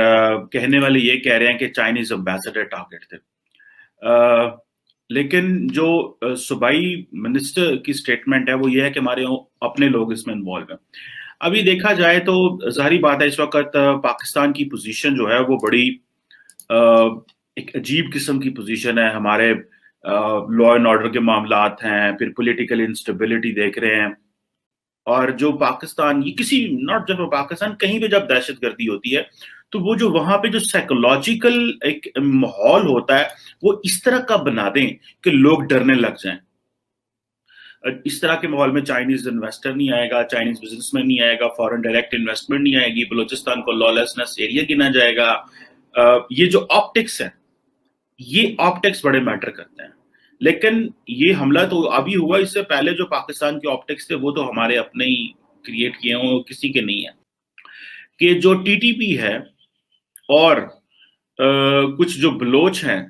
कहने वाले ये कह रहे हैं कि चाइनीज एम्बेसडर टारगेट थे। लेकिन जो सूबाई मिनिस्टर की स्टेटमेंट है वो ये है कि हमारे अपने लोग इसमें इन्वॉल्व हैं। अभी देखा जाए तो जाहिर बात है इस वक्त पाकिस्तान की पोजीशन जो है वो बड़ी एक अजीब किस्म की पोजीशन है। हमारे लॉ एंड ऑर्डर के मामलात हैं, फिर पॉलिटिकल इंस्टेबिलिटी देख रहे हैं, और जो पाकिस्तान, ये किसी नॉट जस्ट पाकिस्तान, कहीं पे जब दहशतगर्दी होती है तो वो जो वहां पे जो साइकोलॉजिकल एक माहौल होता है वो इस तरह का बना दें कि लोग डरने लग जाएं। इस तरह के माहौल में चाइनीज इन्वेस्टर नहीं आएगा, चाइनीज बिजनेसमैन नहीं आएगा, फॉरेन डायरेक्ट इन्वेस्टमेंट नहीं आएगी, बलूचिस्तान को लॉलेसनेस एरिया गिना जाएगा। ये जो ऑप्टिक्स है, ये ऑप्टिक्स बड़े मैटर करते हैं। लेकिन ये हमला तो अभी हुआ, इससे पहले जो पाकिस्तान के ऑप्टिक्स थे वो तो हमारे अपने ही क्रिएट किए हों, किसी के नहीं है। कि जो टीटीपी है और कुछ जो बलोच हैं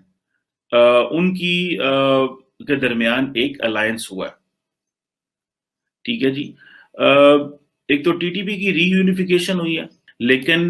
उनकी के दरमियान एक अलायंस हुआ है। ठीक है जी, एक तो टीटीपी की रीयूनिफिकेशन हुई है, लेकिन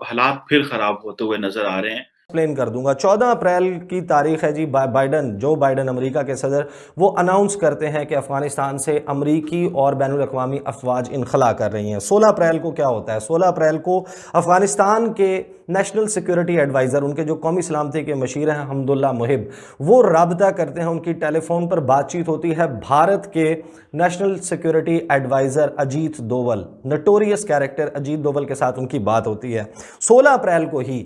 हालात फिर खराब होते हुए नजर आ रहे हैं। एक्सप्लेन कर दूंगा। 14 अप्रैल की तारीख है जी। जो बाइडन अमेरिका के सदर, वो अनाउंस करते हैं कि अफगानिस्तान से अमरीकी और बैनुल अक़वामी अफवाज इनखला कर रही हैं। 16 अप्रैल को क्या होता है? 16 अप्रैल को अफगानिस्तान के नेशनल सिक्योरिटी एडवाइज़र, उनके जो कौमी सलामती के मशीर हैं हमदुल्ला मुहिब, वो राबता करते हैं, उनकी टेलीफोन पर बातचीत होती है भारत के national security adviser Ajit Doval, notorious character Ajit Doval के साथ उनकी बात होती है। 16 अप्रैल को ही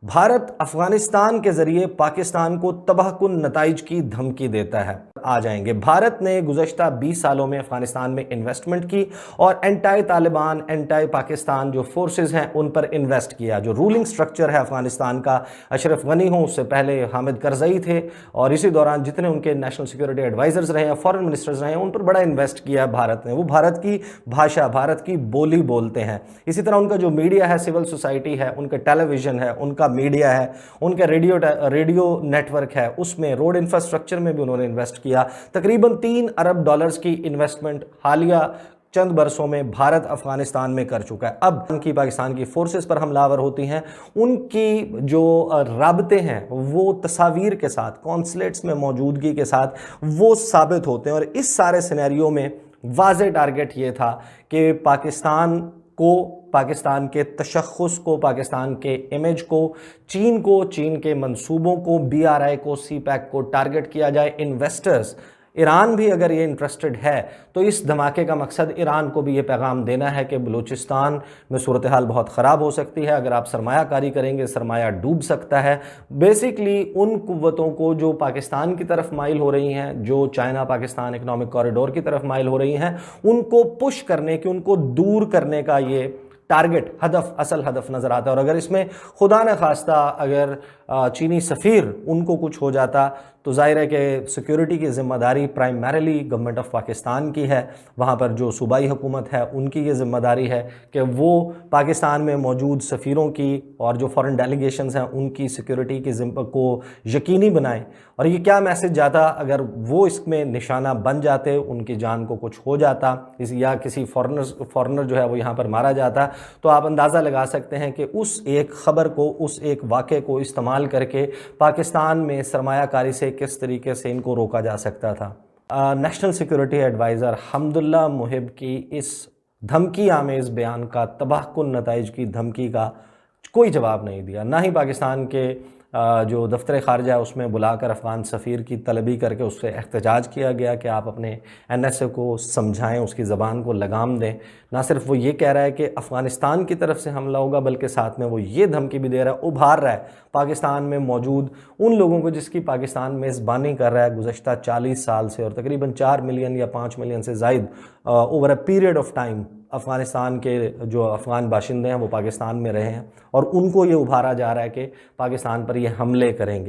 भारत अफगानिस्तान के जरिए पाकिस्तान को तबाहकुन नताइज की धमकी देता है। आ जाएंगे। भारत ने गुज़श्ता 20 सालों में अफगानिस्तान में इन्वेस्टमेंट की और एंटी तालिबान, एंटी पाकिस्तान जो फोर्सेस हैं उन पर इन्वेस्ट किया। जो रूलिंग स्ट्रक्चर है अफगानिस्तान का, अशरफ गनी हो, उससे पहले हामिद करजई थे, और इसी दौरान जितने उनके नेशनल सिक्योरिटी एडवाइजर्स रहे हैं, फॉरेन मिनिस्टर्स रहे हैं, उन पर बड़ा इन्वेस्ट किया है भारत ने। वो भारत की भाषा, भारत की बोली बोलते हैं। इसी तरह उनका जो मीडिया है, सिविल सोसाइटी है, उनका टेलीविजन है, उनका मीडिया है, उनका रेडियो नेटवर्क है, उसमें रोड इंफ्रास्ट्रक्चर में भी उन्होंने इन्वेस्ट किया। तकरीबन $3 अरब की इन्वेस्टमेंट हालिया चंद बरसों में भारत अफगानिस्तान में कर चुका है। अब उनकी पाकिस्तान की फोर्सेस पर हमलावर होती हैं, उनकी जो राबते हैं वो तस्वीर के साथ, कॉन्सुलेट्स में मौजूदगी के साथ वो साबित होते हैं। और इस सारे सिनेरियो में वाज़ेह टारगेट ये था कि पाकिस्तान को, पाकिस्तान के तशख़्ख़ुस को, पाकिस्तान के इमेज को, चीन को, चीन के मंसूबों को, BRI को, CPEC को टारगेट किया जाए। इन्वेस्टर्स, ईरान भी अगर ये इंटरेस्टेड है तो इस धमाके का मकसद ईरान को भी ये पैगाम देना है कि बलूचिस्तान में सूरत हाल बहुत ख़राब हो सकती है, अगर आप सरमायाकारी करेंगे सरमाया डूब सकता है। बेसिकली उन कुव्वतों को जो पाकिस्तान की तरफ माइल हो रही हैं, जो चाइना पाकिस्तान इकनॉमिक कॉरिडोर की तरफ माइल हो रही हैं, उनको पुश करने की, उनको दूर करने का ये टारगेट, हदफ, असल हदफ नज़र आता है। और अगर इसमें खुदा न खास्ता अगर चीनी सफ़ीर उनको कुछ हो जाता तो जाहिर है कि सिक्योरिटी की ज़िम्मेदारी प्राइमरीली गवर्नमेंट ऑफ पाकिस्तान की है। वहाँ पर जो सूबाई हुकूमत है उनकी ये ज़िम्मेदारी है कि वो पाकिस्तान में मौजूद सफ़ीरों की और जो फॉरेन डेलीगेशंस हैं उनकी सिक्योरिटी की को यकीनी बनाएं। और ये क्या मैसेज जाता अगर वो इसमें निशाना बन जाते, उनकी जान को कुछ हो जाता, या किसी फॉरेनर जो है वो यहाँ पर मारा जाता, तो आप अंदाज़ा लगा सकते हैं कि उस एक ख़बर को, उस एक वाक़े को इस्तेमाल करके पाकिस्तान में सरमायाकारी से किस तरीके से इनको रोका जा सकता था। नेशनल सिक्योरिटी एडवाइज़र हम्दुल्ला मुहिब की इस धमकी आमेज़ बयान का, तबाहकुन नताइज की धमकी का कोई जवाब नहीं दिया, ना ही पाकिस्तान के जो दफ्तर ख़ारजा उसमें बुलाकर अफ़गान सफ़ीर की तलबी करके उससे एहतजाज किया गया कि आप अपने NSA को समझाएं, उसकी ज़बान को लगाम दें। ना सिर्फ वो ये कह रहा है कि अफ़गानिस्तान की तरफ से हमला होगा, बल्कि साथ में वो ये धमकी भी दे रहा है, उभार रहा है पाकिस्तान में मौजूद उन लोगों को जिसकी पाकिस्तान मेज़बानी कर रहा है गुज़श्ता 40 साल से, और तकरीबन 4 मिलियन या 5 मिलियन से ज़ायद over a period of time Afghanistan के जो अफ़गान बाशिंदे हैं वो पाकिस्तान में रहे हैं, और उनको ये उभारा जा रहा है कि पाकिस्तान पर ये हमले करेंगे।